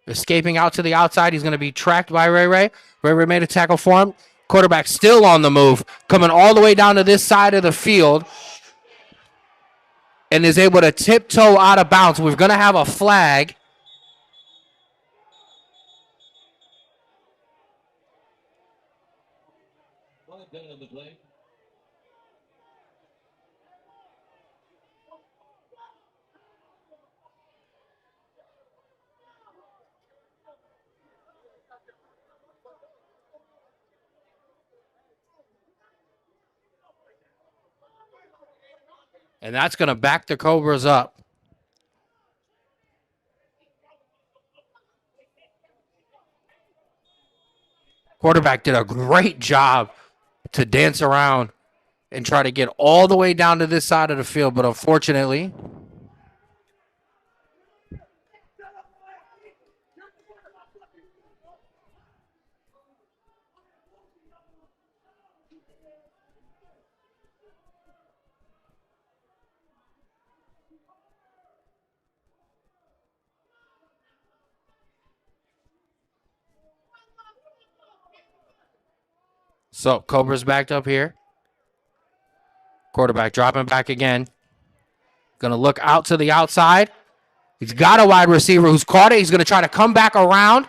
escaping out to the outside. He's going to be tracked by Ray Ray. Ray Ray made a tackle for him. Quarterback still on the move, coming all the way down to this side of the field, and is able to tiptoe out of bounds. We're going to have a flag. And that's going to back the Cobras up. Quarterback did a great job to dance around and try to get all the way down to this side of the field, but unfortunately, so Cobra's backed up here. Quarterback dropping back again. Going to look out to the outside. He's got a wide receiver who's caught it. He's going to try to come back around.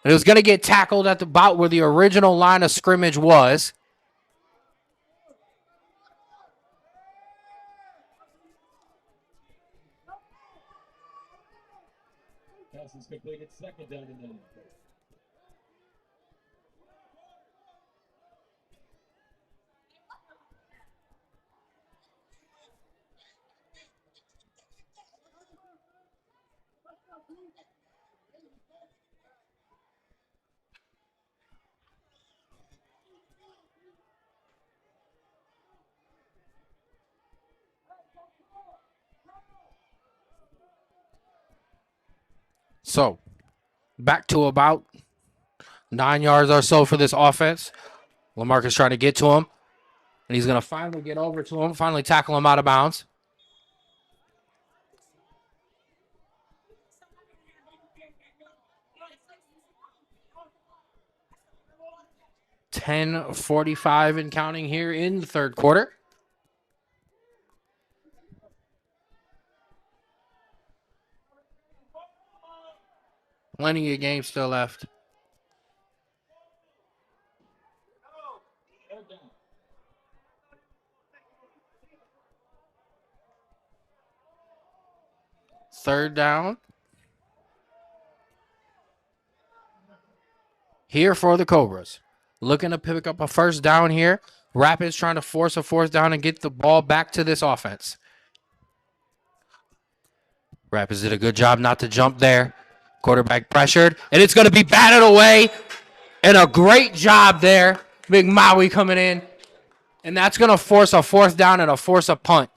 And it was going to get tackled at about where the original line of scrimmage was. Pass is completed. 2nd down and 9. So, Back to about 9 yards or so for this offense. Lamarcus trying to get to him. And he's going to finally get over to him, finally tackle him out of bounds. $10:45 and counting here in the third quarter. Plenty of games still left. Third down. Here for the Cobras. Looking to pick up a first down here. Rapids trying to force a fourth down and get the ball back to this offense. Rapids did a good job not to jump there. Quarterback pressured, and it's going to be batted away. And a great job there. Big Maui coming in. And that's going to force a fourth down and force a punt.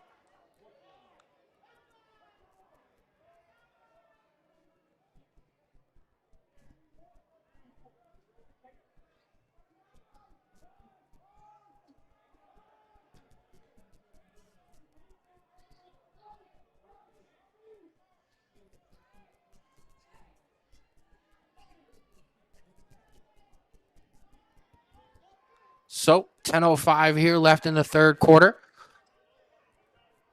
So 10:05 here left in the third quarter.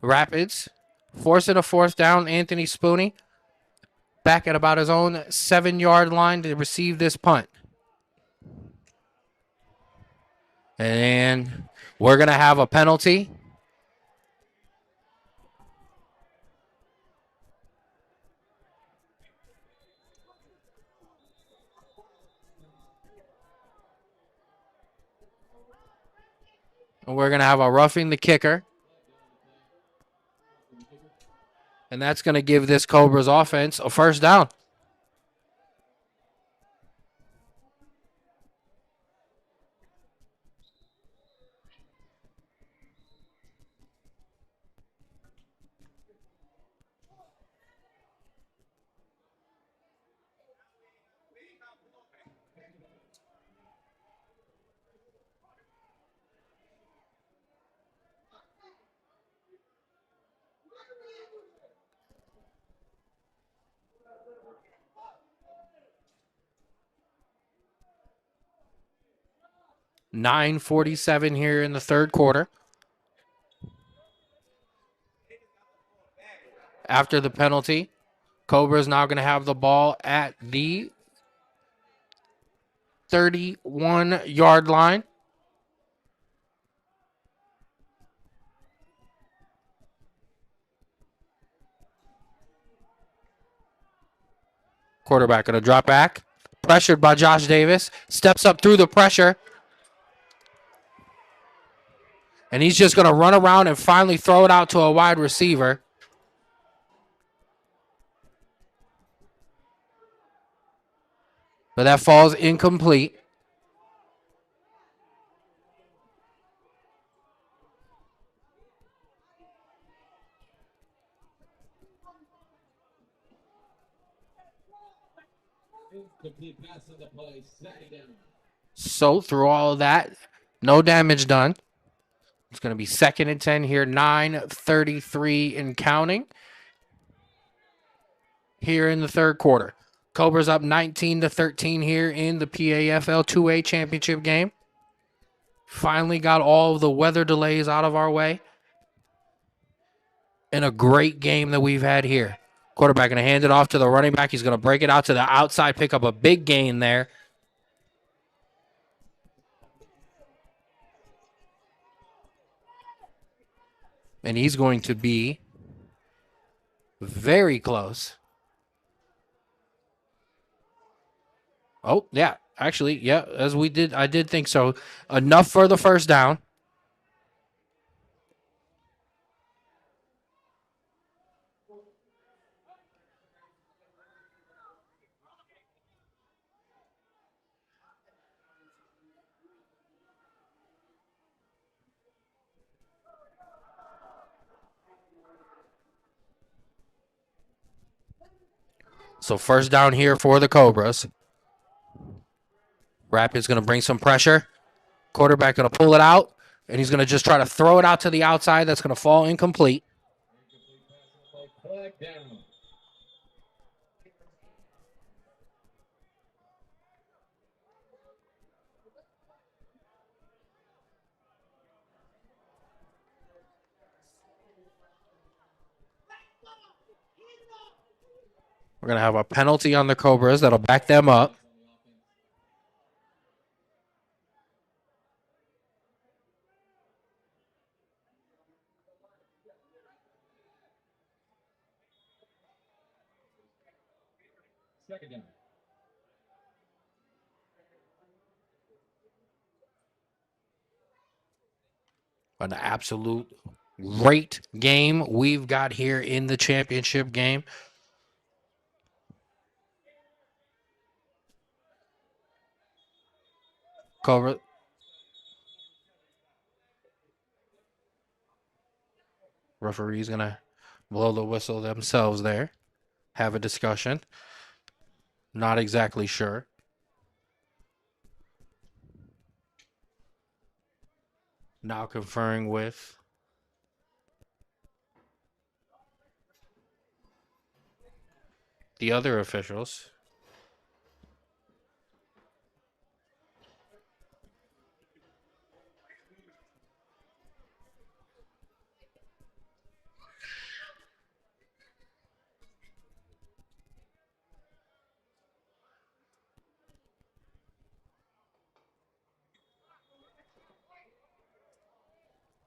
Rapids forcing a fourth down. Anthony Spooney back at about his own 7-yard line to receive this punt. And we're going to have a penalty. And we're going to have a roughing the kicker. And that's going to give this Cobras offense a first down. $9:47 here in the third quarter. After the penalty, Cobras now going to have the ball at the 31-yard line. Quarterback going to drop back. Pressured by Josh Davis. Steps up through the pressure. And he's just going to run around and finally throw it out to a wide receiver. But that falls incomplete. So through all of that, no damage done. It's going to be 2nd and 10 here, 9:33 and counting here in the third quarter. Cobras up 19-13 here in the PAFL 2A championship game. Finally got all of the weather delays out of our way. And a great game that we've had here. Quarterback going to hand it off to the running back. He's going to break it out to the outside, pick up a big gain there. And he's going to be very close. Oh, yeah. Actually, yeah, I did think so. Enough for the first down. So first down here for the Cobras. Rapids going to bring some pressure. Quarterback going to pull it out, and he's going to just try to throw it out to the outside. That's going to fall incomplete. We're going to have a penalty on the Cobras that'll back them up. An absolute great game we've got here in the championship game. Cobra. Referee's going to blow the whistle themselves there. Have a discussion. Not exactly sure. Now conferring with the other officials.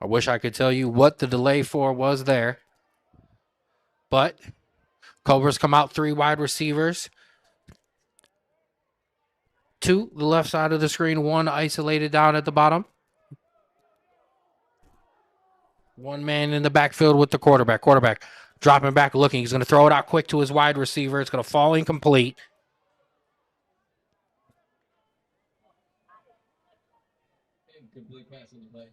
I wish I could tell you what the delay for was there. But Cobras come out 3 wide receivers. 2 the left side of the screen, 1 isolated down at the bottom. 1 man in the backfield with the quarterback. Quarterback dropping back, looking. He's going to throw it out quick to his wide receiver. It's going to fall incomplete. Incomplete pass in the play.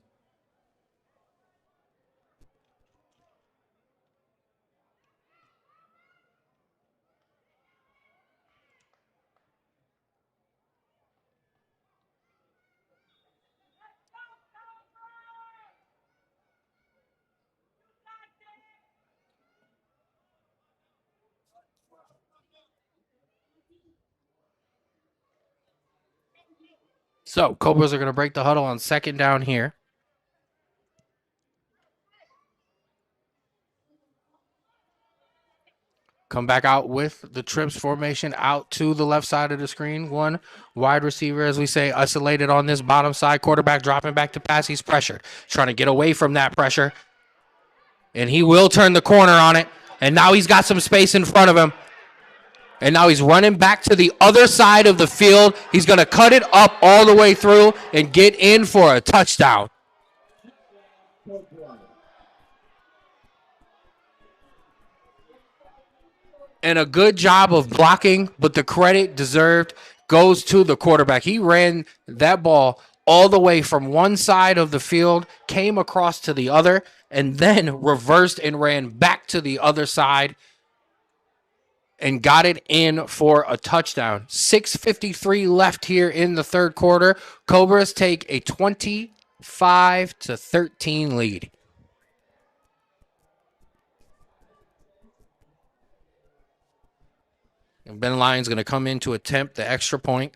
So Cobras are going to break the huddle on second down here. Come back out with the trips formation out to the left side of the screen. 1 wide receiver, as we say, isolated on this bottom side. Quarterback dropping back to pass. He's pressured. Trying to get away from that pressure. And he will turn the corner on it. And now he's got some space in front of him. And now he's running back to the other side of the field. He's going to cut it up all the way through and get in for a touchdown. And a good job of blocking, but the credit deserved goes to the quarterback. He ran that ball all the way from one side of the field, came across to the other, and then reversed and ran back to the other side and got it in for a touchdown. 6:53 left here in the third quarter. Cobras take a 25-13 lead. And Ben Lyon's going to come in to attempt the extra point.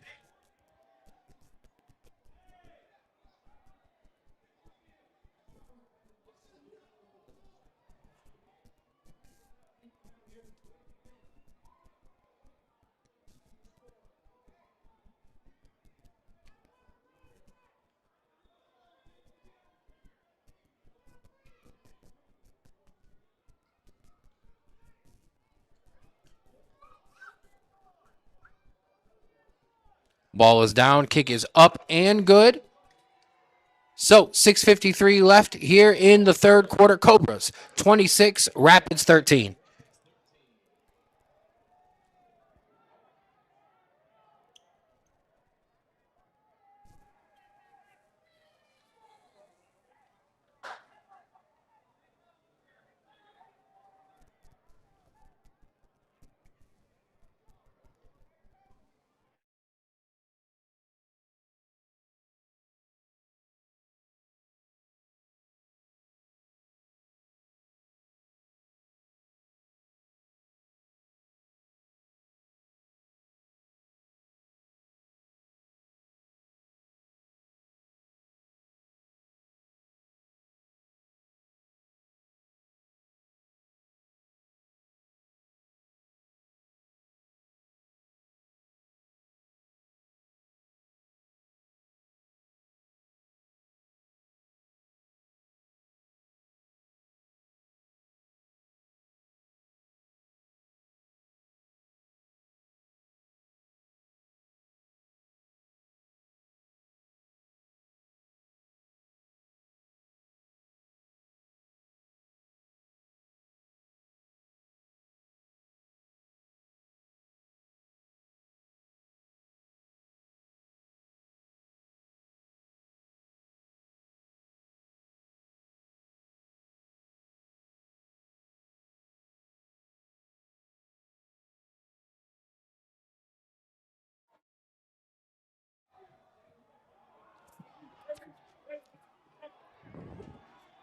Ball is down, kick is up and good. So 6:53 left here in the third quarter. Cobras 26, Rapids 13.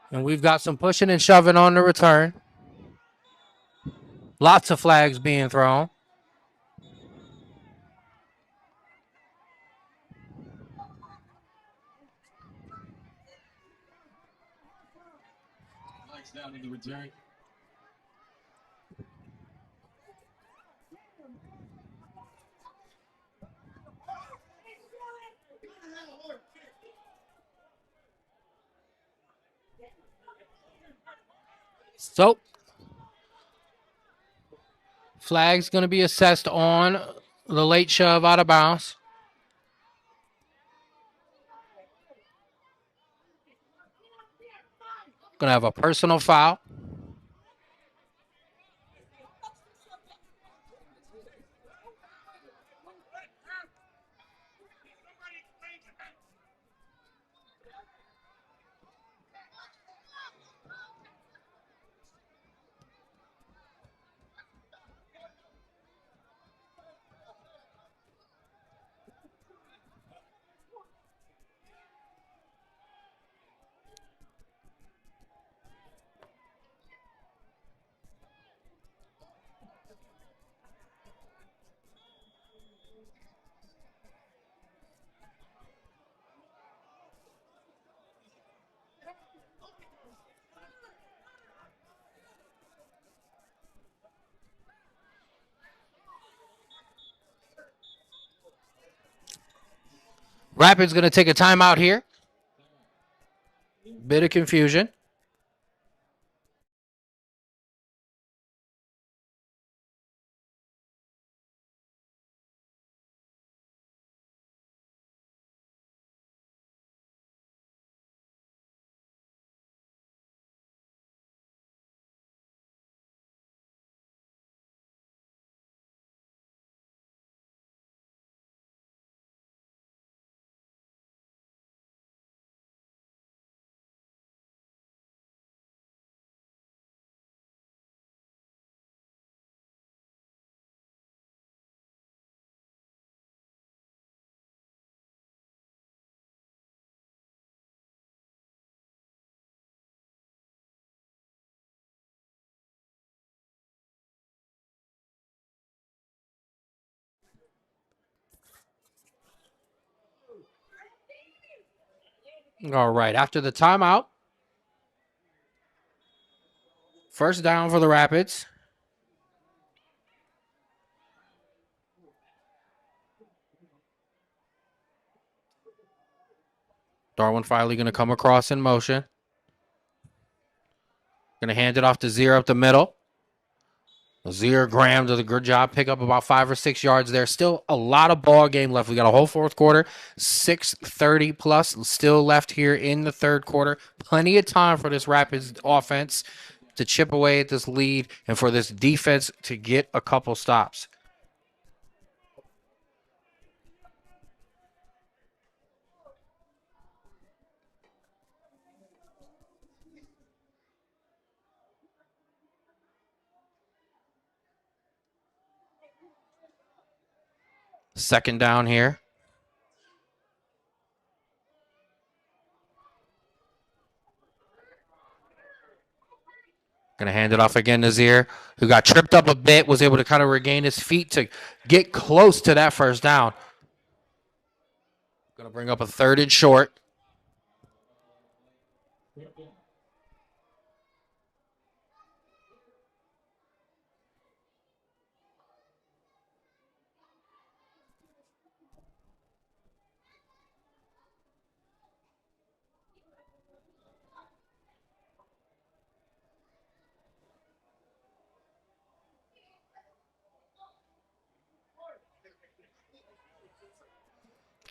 And we've got some pushing and shoving on the return. Lots of flags being thrown. So, flag's going to be assessed on the late shove out of bounds. Going to have a personal foul. Rapids going to take a timeout here. Bit of confusion. All right. After the timeout, first down for the Rapids. Darwin Filey going to come across in motion. Going to hand it off to Zier up the middle. Zier Graham does a good job. Pick up about 5 or 6 yards there. Still a lot of ball game left. We got a whole fourth quarter. 6:30 plus still left here in the third quarter. Plenty of time for this Rapids offense to chip away at this lead and for this defense to get a couple stops. Second down here. Going to hand it off again to Zier, who got tripped up a bit, was able to kind of regain his feet to get close to that first down. Going to bring up a third and short.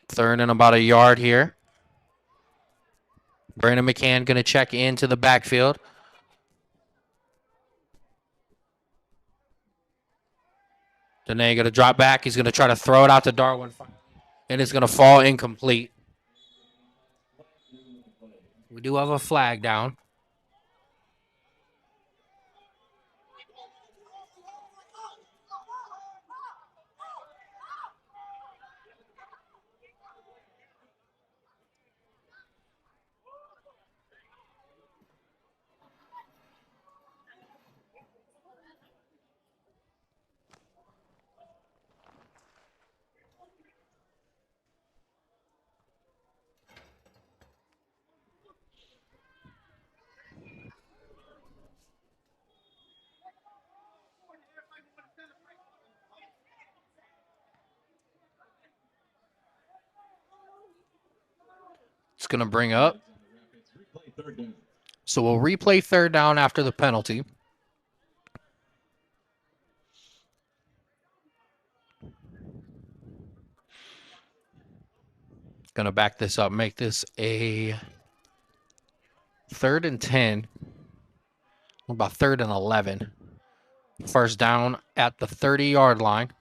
Third and about a yard here. Brandon McCann going to check into the backfield. Danae going to drop back. He's going to try to throw it out to Darwin. And it's going to fall incomplete. We do have a flag down. It's going to bring up. So we'll replay third down after the penalty. Going to back this up, make this a 3rd and 10. About 3rd and 11. First down at the 30-yard line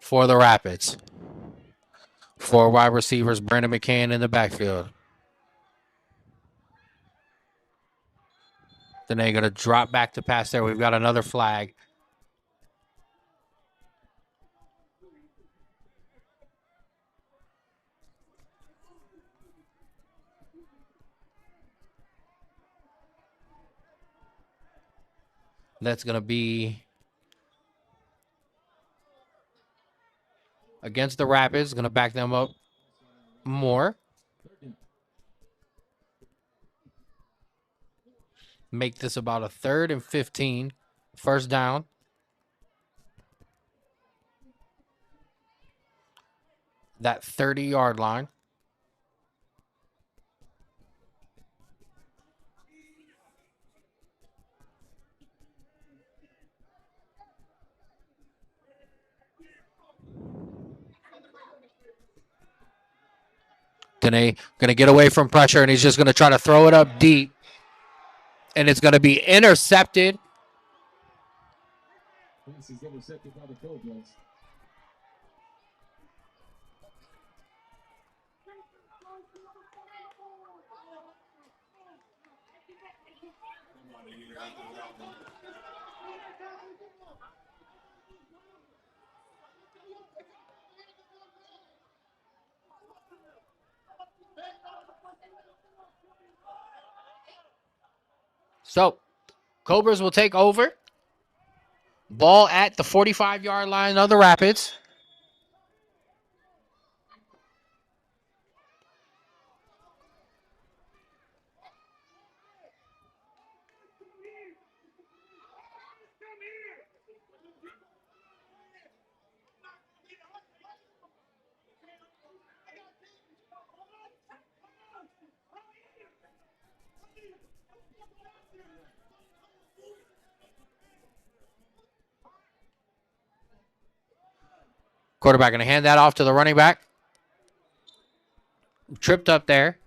for the Rapids. 4 wide receivers, Brandon McCann in the backfield. Then they're going to drop back to pass there. We've got another flag. That's going to be against the Rapids. Going to back them up more. Make this about a 3rd and 15. First down. That 30-yard line. Dene going to get away from pressure, and he's just going to try to throw it up deep. And it's going to be intercepted. He's intercepted by the Cobras. So, Cobras will take over. Ball at the 45-yard line of the Rapids. Quarterback going to hand that off to the running back. Tripped up there.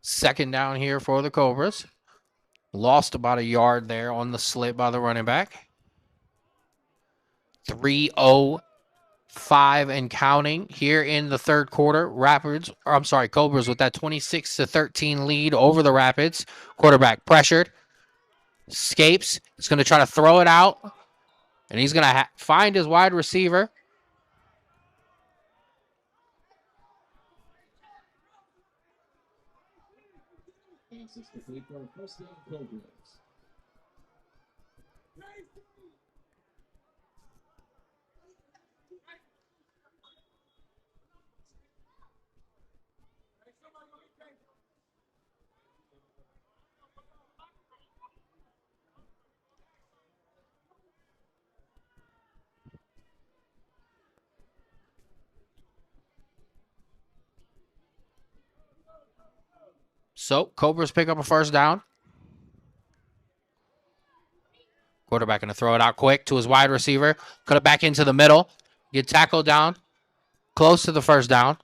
Second down here for the Cobras. Lost about a yard there on the slip by the running back. 3:05 and counting here in the third quarter. Cobras with that 26-13 lead over the Rapids. Quarterback pressured. Escapes. He's going to try to throw it out. And he's going to find his wide receiver. So, Cobras pick up a first down. Quarterback going to throw it out quick to his wide receiver. Cut it back into the middle. Get tackled down. Close to the first down.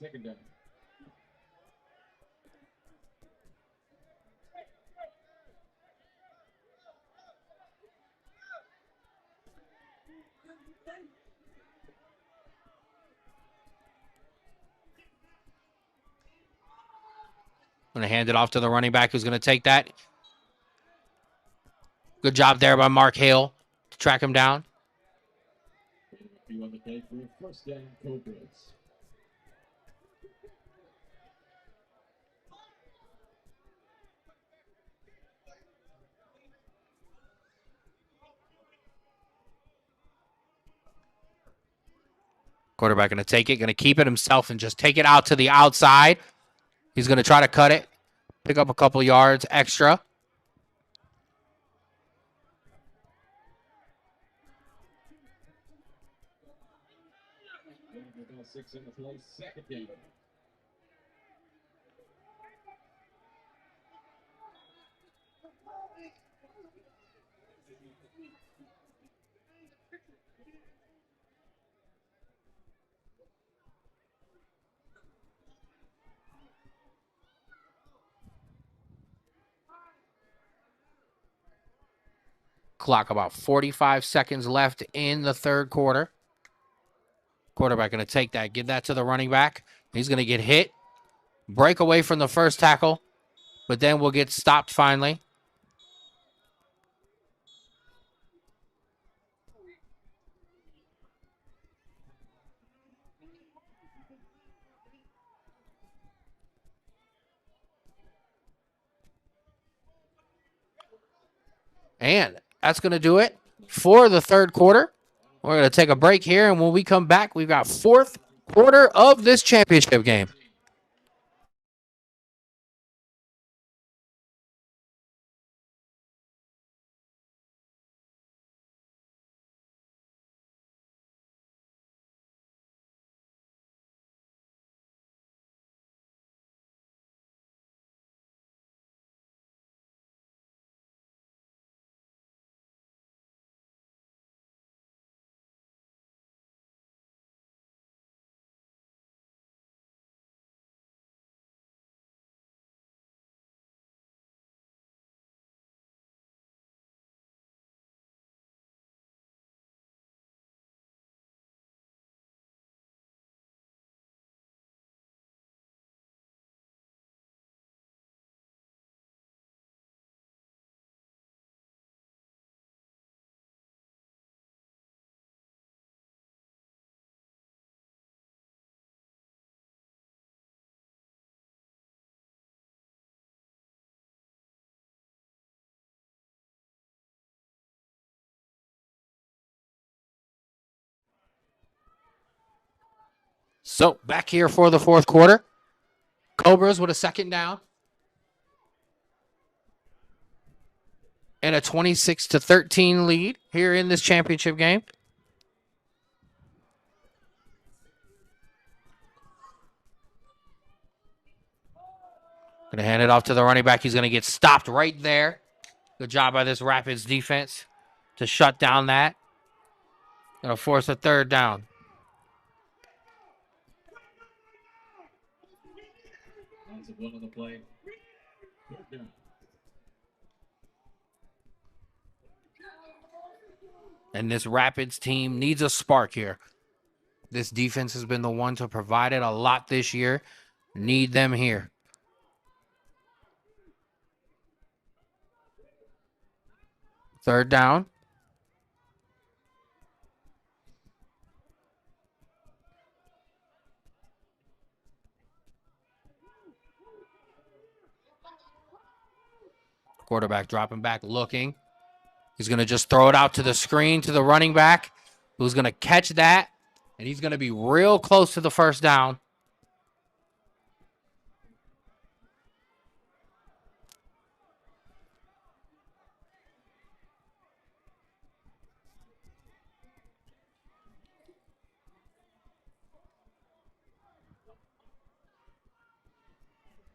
Second down. Going to hand it off to the running back who's going to take that. Good job there by Mark Hale to track him down. You on the case for first down, Cobras. Quarterback going to take it, going to keep it himself and just take it out to the outside. He's going to try to cut it, pick up a couple yards extra. About 6 in the play, second down. Clock about 45 seconds left in the third quarter. Quarterback going to take that, give that to the running back. He's going to get hit, break away from the first tackle, but then we'll get stopped finally. And that's going to do it for the third quarter. We're going to take a break here, and when we come back, we've got fourth quarter of this championship game. So back here for the fourth quarter. Cobras with a second down. And a 26-13 lead here in this championship game. Going to hand it off to the running back. He's going to get stopped right there. Good job by this Rapids defense to shut down that. Going to force a third down. Lots of one on the play. Third down. And this Rapids team needs a spark here. This defense has been the one to provide it a lot this year. Need them here. Third down. Quarterback dropping back, looking. He's going to just throw it out to the screen to the running back, who's going to catch that, and he's going to be real close to the first down.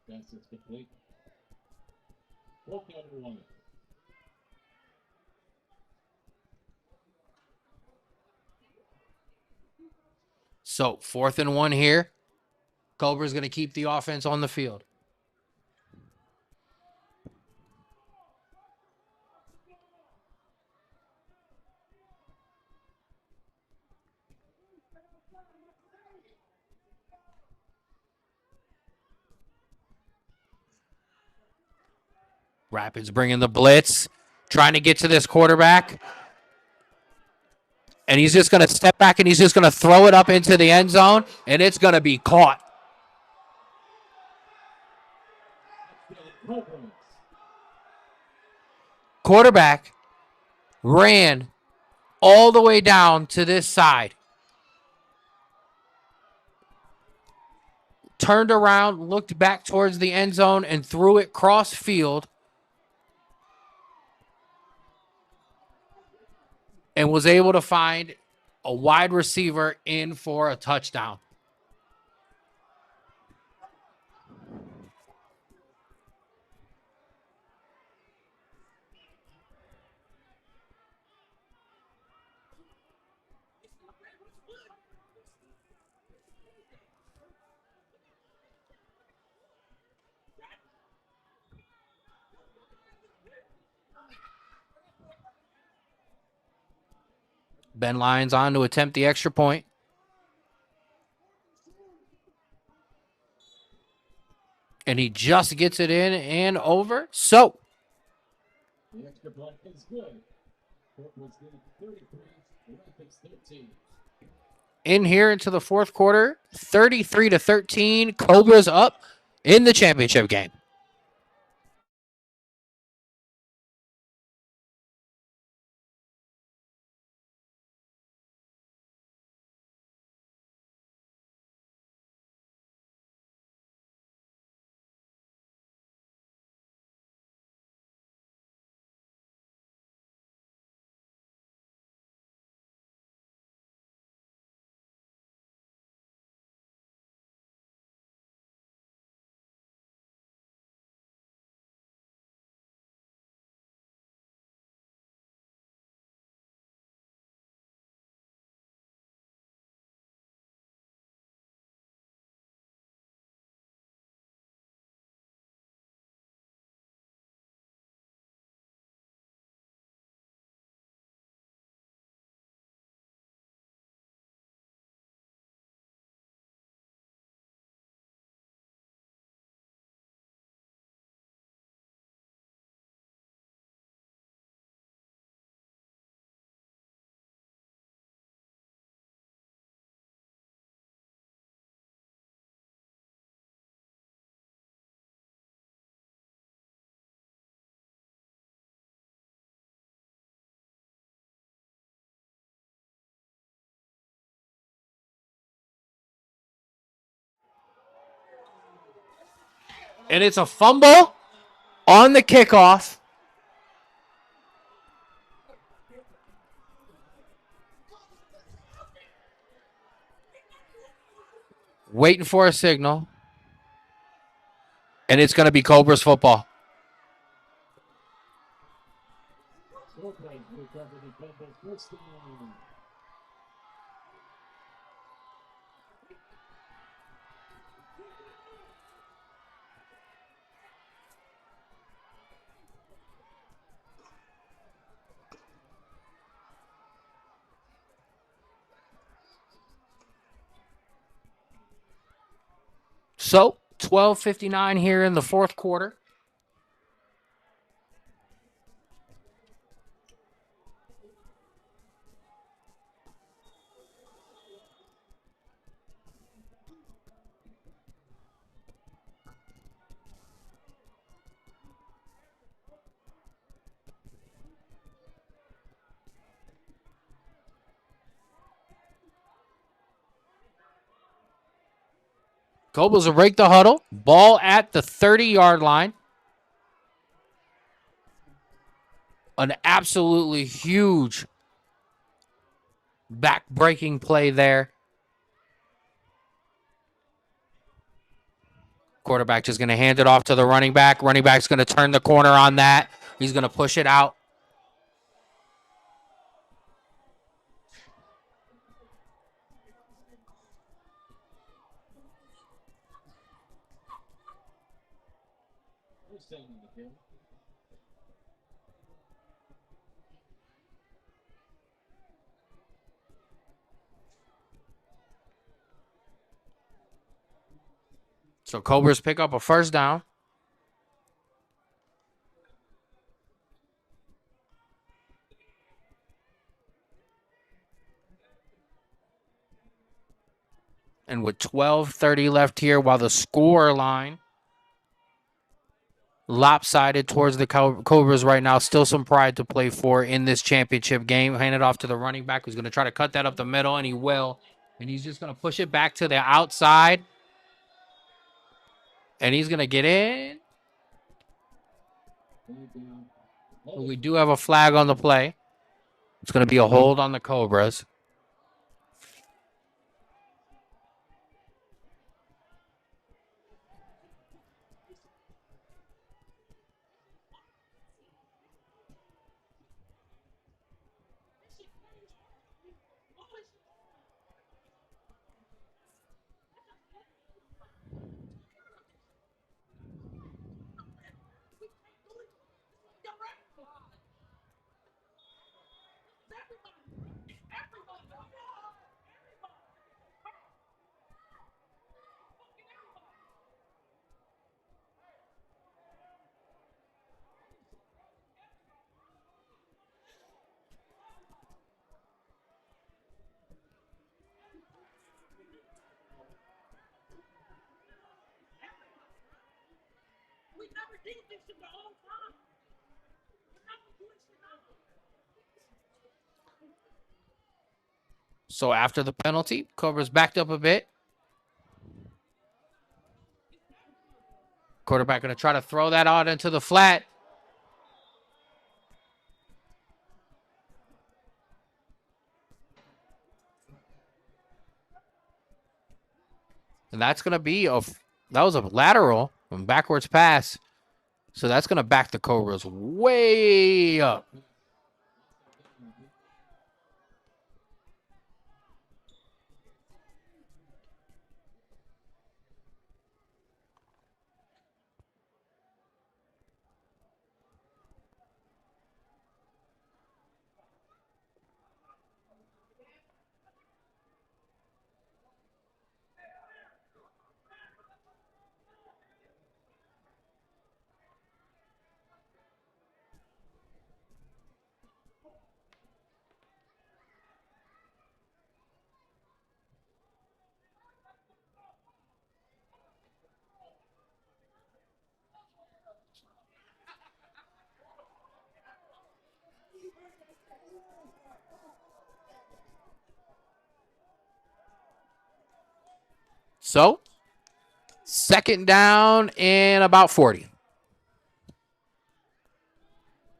That's it's complete. Fourth down and 1. So 4th and 1 here. Cobra's going to keep the offense on the field. Rapids bringing the blitz, trying to get to this quarterback. And he's just going to step back and he's just going to throw it up into the end zone, and it's going to be caught. Cobras. Quarterback ran all the way down to this side, turned around, looked back towards the end zone, and threw it cross field, and was able to find a wide receiver in for a touchdown. Ben Lyons on to attempt the extra point. And he just gets it in and over. So The extra point is good. Cobras lead 33, Rapids 13. in here into the fourth quarter, 33-13, Cobras up in the championship game. And it's a fumble on the kickoff. Waiting for a signal. And it's going to be Cobras football. Cobras recover the fumble first down. So 12:59 here in the fourth quarter. Cobras will break the huddle. Ball at the 30-yard line. An absolutely huge back-breaking play there. Quarterback just going to hand it off to the running back. Running back's going to turn the corner on that. He's going to push it out. First down in the game. So Cobras pick up a first down. And with 12:30 left here, while the score line lopsided towards the Cobras right now, still some pride to play for in this championship game. Hand it off to the running back who's going to try to cut that up the middle, and he will. And he's just going to push it back to the outside. And he's going to get in. But we do have a flag on the play. It's going to be a hold on the Cobras. So after the penalty, Cobras backed up a bit. Quarterback going to try to throw that out into the flat. And that's going to be that was a lateral and backwards pass. So that's going to back the Cobras way up. So, second down and about 40.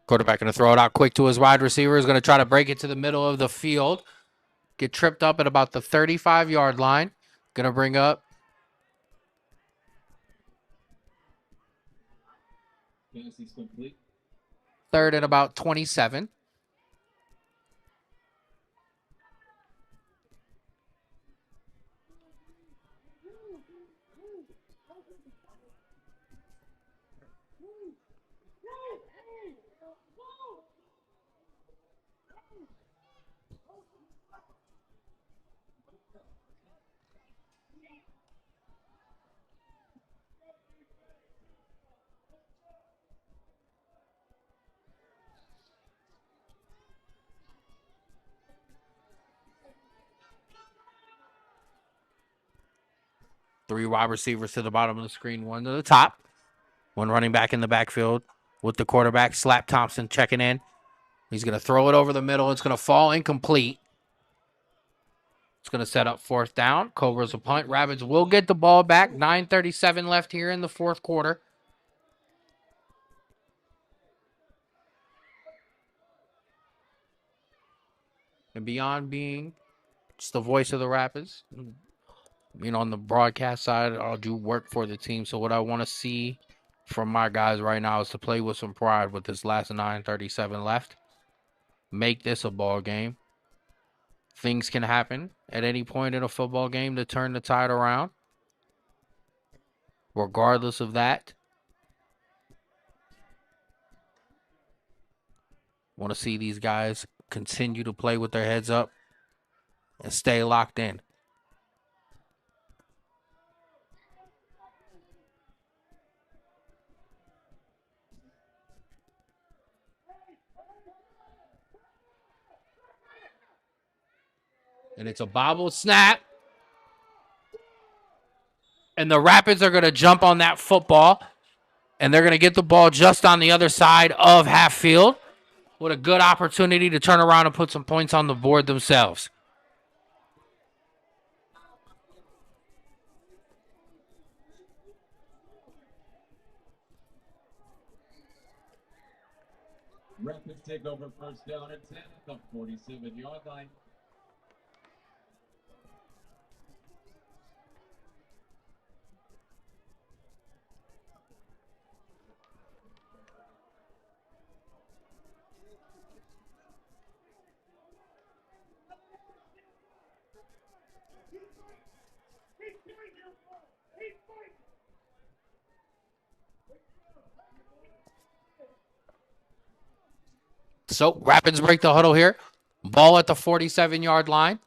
Quarterback going to throw it out quick to his wide receiver. Is going to try to break it to the middle of the field. Get tripped up at about the 35-yard line. Going to bring up third and about 27. Three wide receivers to the bottom of the screen, one to the top. One running back in the backfield with the quarterback. Slap Thompson checking in. He's going to throw it over the middle. It's going to fall incomplete. It's going to set up fourth down. Cobras a punt. Rabbits will get the ball back. 9:37 left here in the fourth quarter. And beyond being just the voice of the Rapids, on the broadcast side, I'll do work for the team. So what I want to see from my guys right now is to play with some pride with this last 9:37 left. Make this a ball game. Things can happen at any point in a football game to turn the tide around. Regardless of that, want to see these guys continue to play with their heads up and stay locked in. And it's a bobbled snap. And the Rapids are going to jump on that football, and they're going to get the ball just on the other side of half field with a good opportunity to turn around and put some points on the board themselves. Rapids take over first down at 10 at the 47-yard line. So Rapids break the huddle here. Ball at the 47-yard line.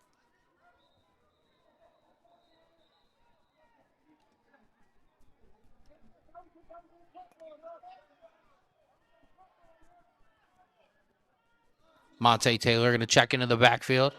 Monte Taylor going to check into the backfield.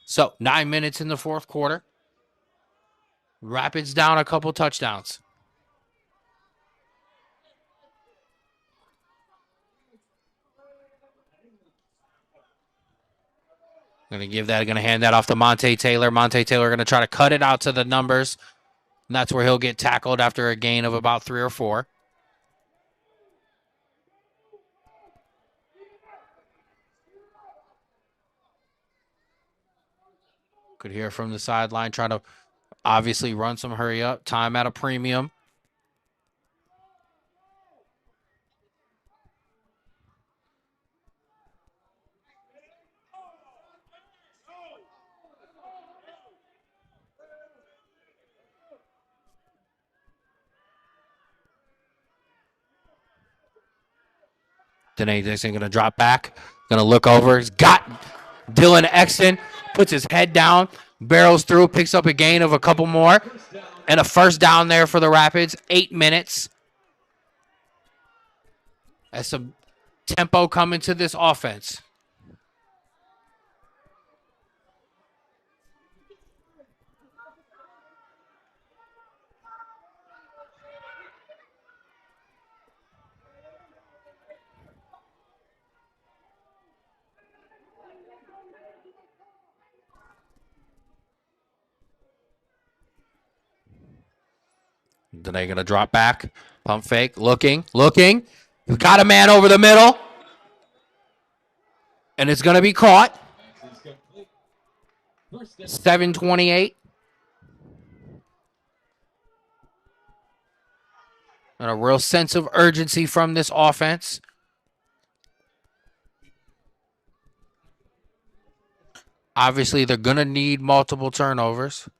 So 9 minutes in the fourth quarter. Rapids down a couple touchdowns. Going to hand that off to Monte Taylor. Monte Taylor going to try to cut it out to the numbers. And that's where he'll get tackled after a gain of about 3 or 4. Could hear from the sideline trying to obviously run some hurry up. Time at a premium. Danae Dixon going to drop back. Going to look over. He's got Dylan Exton. Puts his head down. Barrels through. Picks up a gain of a couple more. And a first down there for the Rapids. 8 minutes. As some tempo coming to this offense. Then they're going to drop back. Pump fake. Looking. We've got a man over the middle. And it's going to be caught. 7:28. And a real sense of urgency from this offense. Obviously, they're going to need multiple turnovers.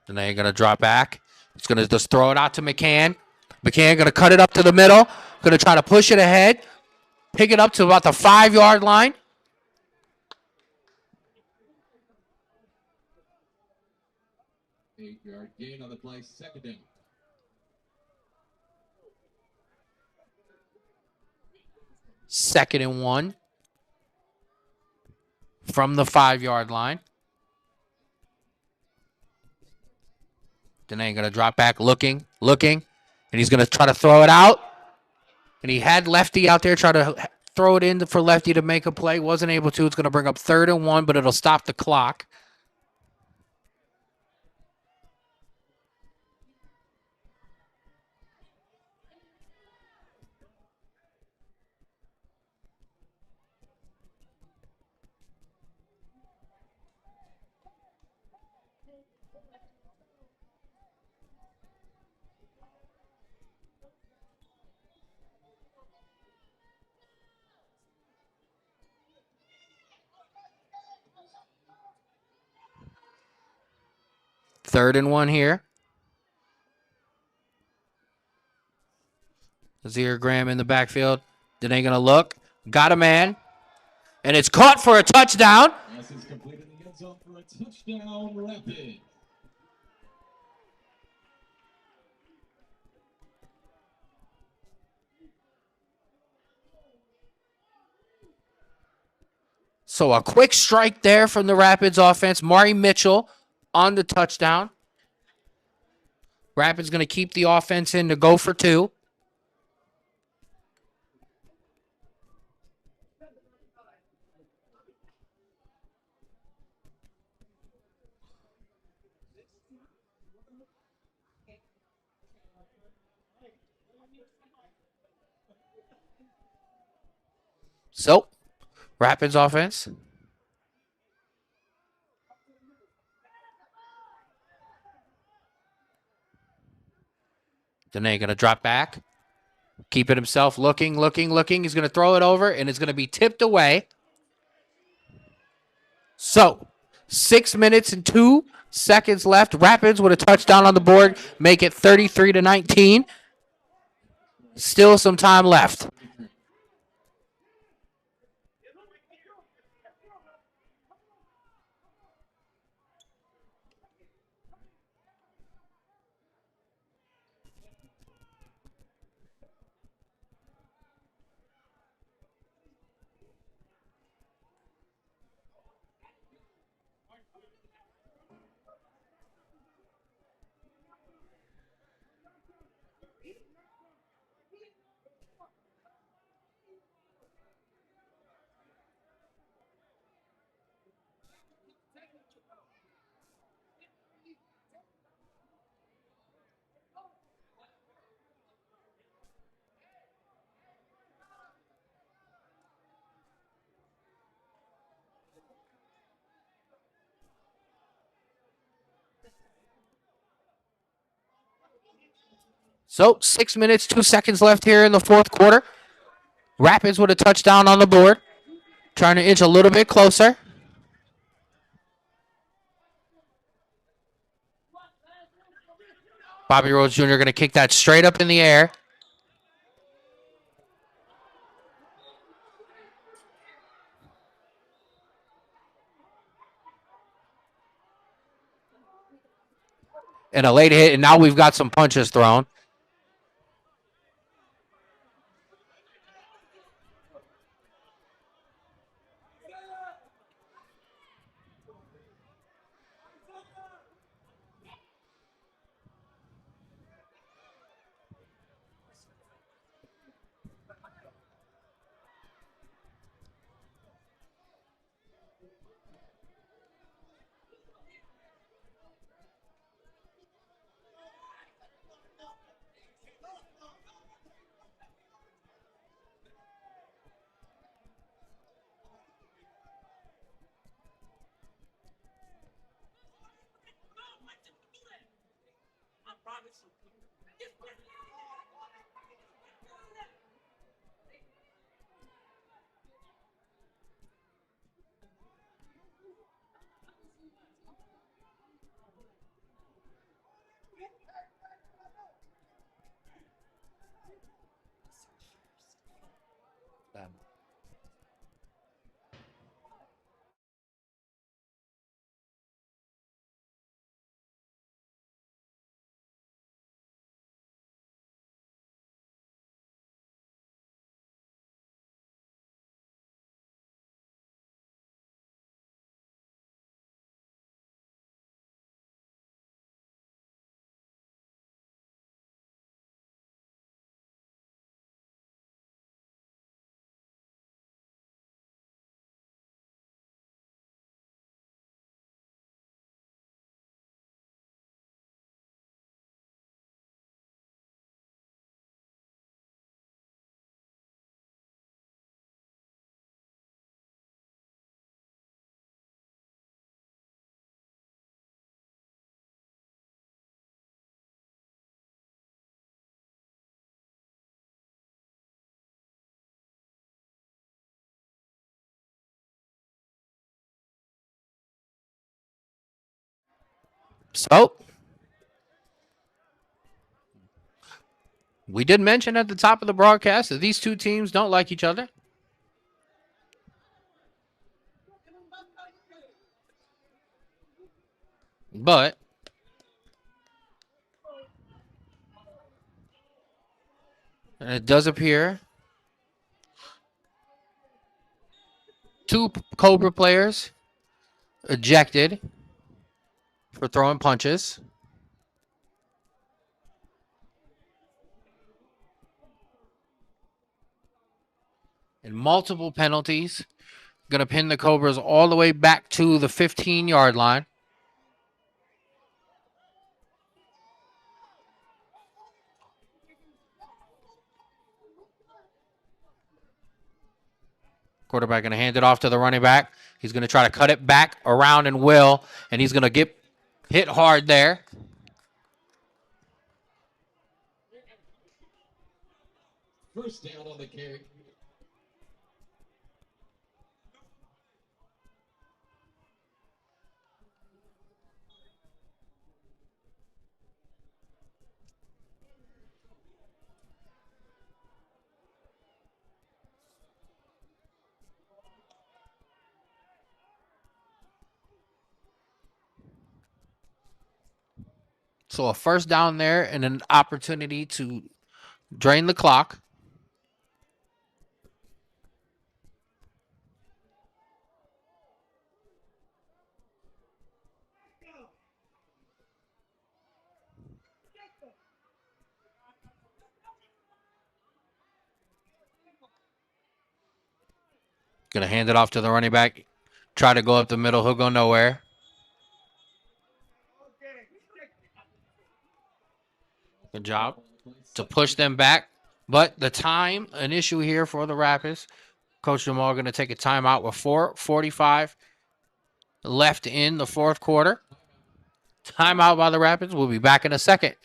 Then they're going to drop back. It's going to just throw it out to McCann. McCann going to cut it up to the middle. Going to try to push it ahead. Pick it up to about the 5-yard line. Eight-yard gain on the play, second down. Second and 1 from the 5-yard line. Danae going to drop back, looking, and he's going to try to throw it out. And he had Lefty out there try to throw it in for Lefty to make a play. Wasn't able to. It's going to bring up 3rd and 1, but it'll stop the clock. 3rd and 1 here. Azir Graham in the backfield. Danae going to look. Got a man. And it's caught for a touchdown. Pass is completed in the end zone for a touchdown, Rapid. So a quick strike there from the Rapids offense. Mari Mitchell on the touchdown. Rapids going to keep the offense in to go for 2. So, Rapids offense. Danae going to drop back. Keep it himself. Looking. He's going to throw it over, and it's going to be tipped away. So, 6 minutes and 2 seconds left. Rapids with a touchdown on the board. Make it 33-19. Still some time left. So, 6 minutes, 2 seconds left here in the 4th quarter. Rapids with a touchdown on the board. Trying to inch a little bit closer. Bobby Rhodes Jr. going to kick that straight up in the air. And a late hit, and now we've got some punches thrown. So we did mention at the top of the broadcast that these two teams don't like each other. But it does appear two Cobra players ejected for throwing punches. And multiple penalties. Going to pin the Cobras all the way back to the 15-yard line. Quarterback going to hand it off to the running back. He's going to try to cut it back around and will, and he's going to get hit hard there. First down on the carry. So a first down there and an opportunity to drain the clock. Going to hand it off to the running back. Try to go up the middle. He'll go nowhere. Good job to push them back. But the time, an issue here for the Rapids. Coach Jamal going to take a timeout with 4:45 left in the fourth quarter. Timeout by the Rapids. We'll be back in a second.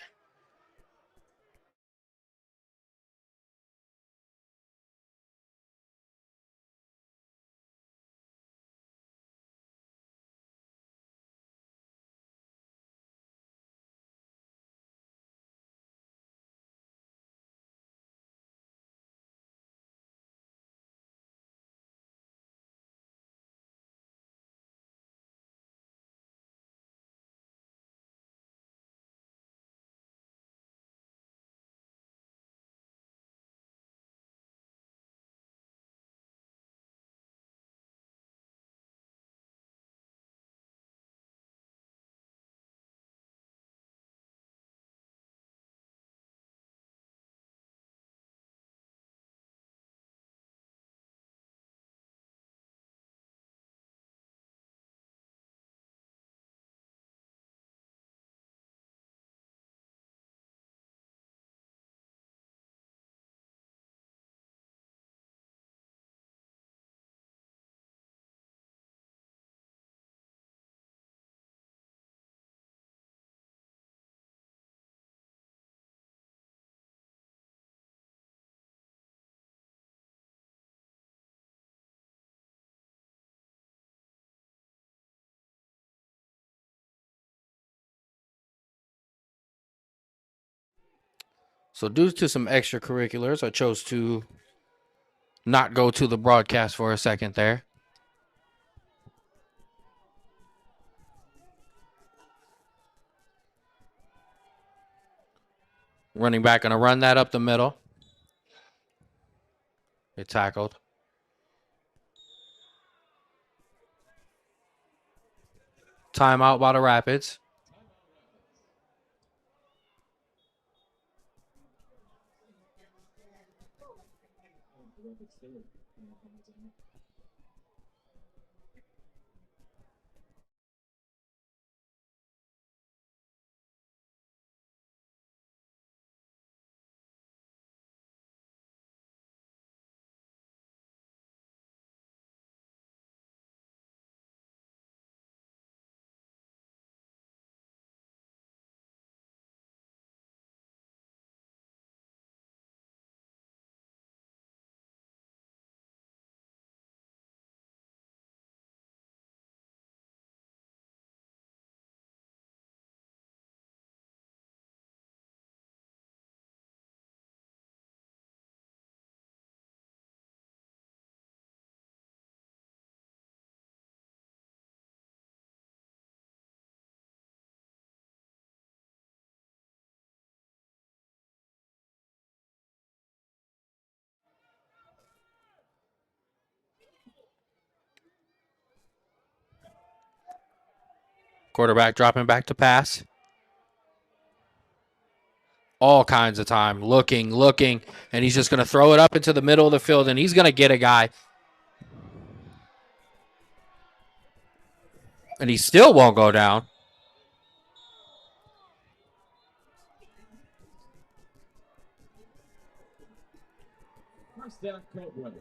So due to some extracurriculars, I chose to not go to the broadcast for a second there. Running back going to run that up the middle. It tackled. Timeout by the Rapids. Quarterback dropping back to pass. All kinds of time. Looking. And he's just going to throw it up into the middle of the field, and he's going to get a guy. And he still won't go down. First down, Cobras.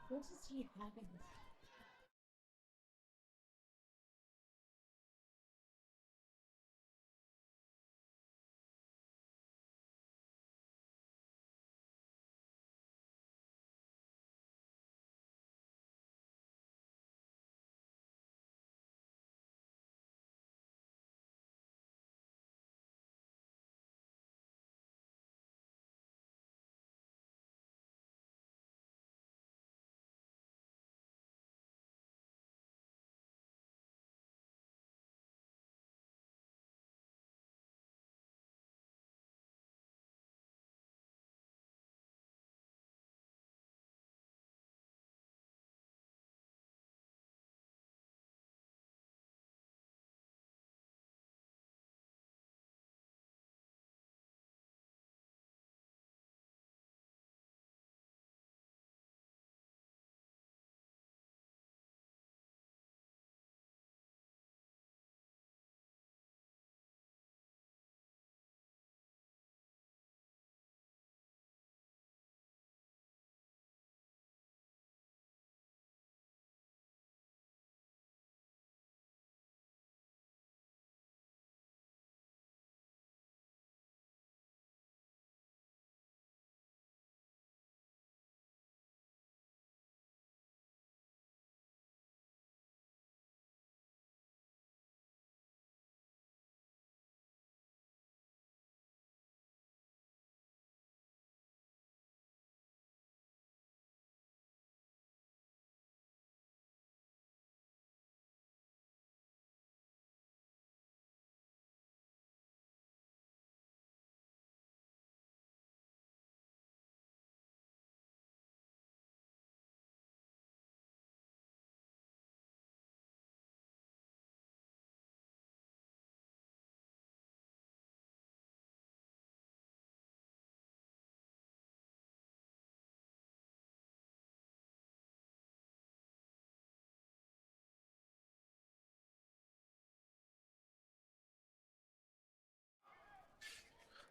What does he have in his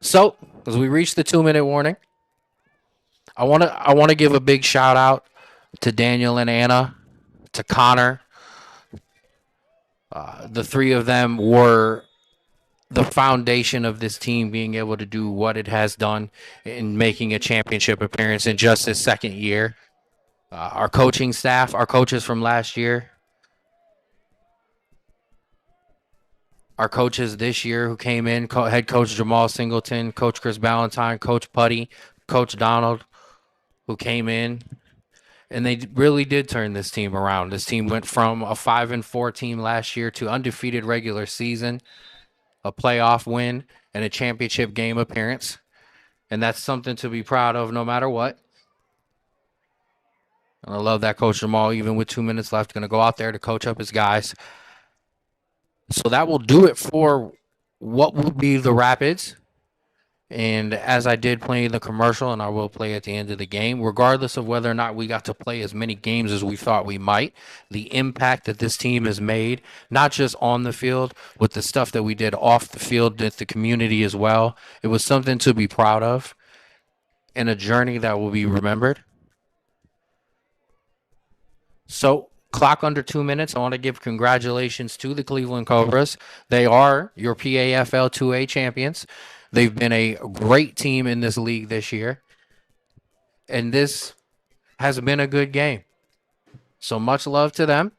So, as we reach the 2-minute warning, I want to give a big shout out to Daniel and Anna, to Connor. The three of them were the foundation of this team being able to do what it has done in making a championship appearance in just its second year. Our coaching staff, our coaches from last year, our coaches this year who came in, head coach Jamal Singleton, coach Chris Ballantyne, coach Putty, coach Donald, who came in, and they really did turn this team around. This team went from a 5-4 team last year to undefeated regular season, a playoff win, and a championship game appearance. And that's something to be proud of no matter what. And I love that Coach Jamal, even with 2 minutes left, going to go out there to coach up his guys. So that will do it for what will be the Rapids. And as I did play in the commercial, and I will play at the end of the game, regardless of whether or not we got to play as many games as we thought we might, the impact that this team has made, not just on the field, with the stuff that we did off the field with the community as well, it was something to be proud of and a journey that will be remembered. So, clock under 2 minutes. I want to give congratulations to the Cleveland Cobras. They are your PAFL 2A champions. They've been a great team in this league this year. And this has been a good game. So much love to them.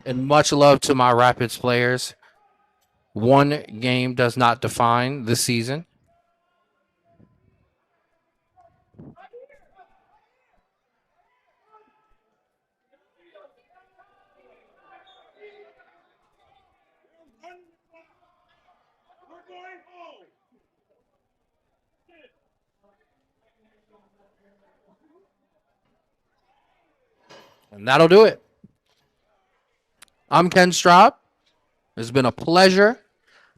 And much love to my Rapids players. One game does not define the season. And that'll do it. I'm Ken Straub. It's been a pleasure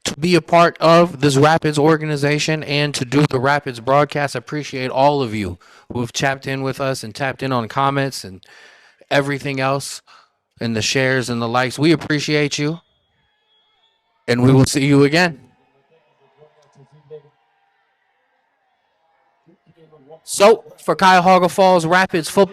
to be a part of this Rapids organization and to do the Rapids broadcast. I appreciate all of you who have tapped in with us and tapped in on comments and everything else and the shares and the likes. We appreciate you. And we will see you again. So, for Cuyahoga Falls Rapids football.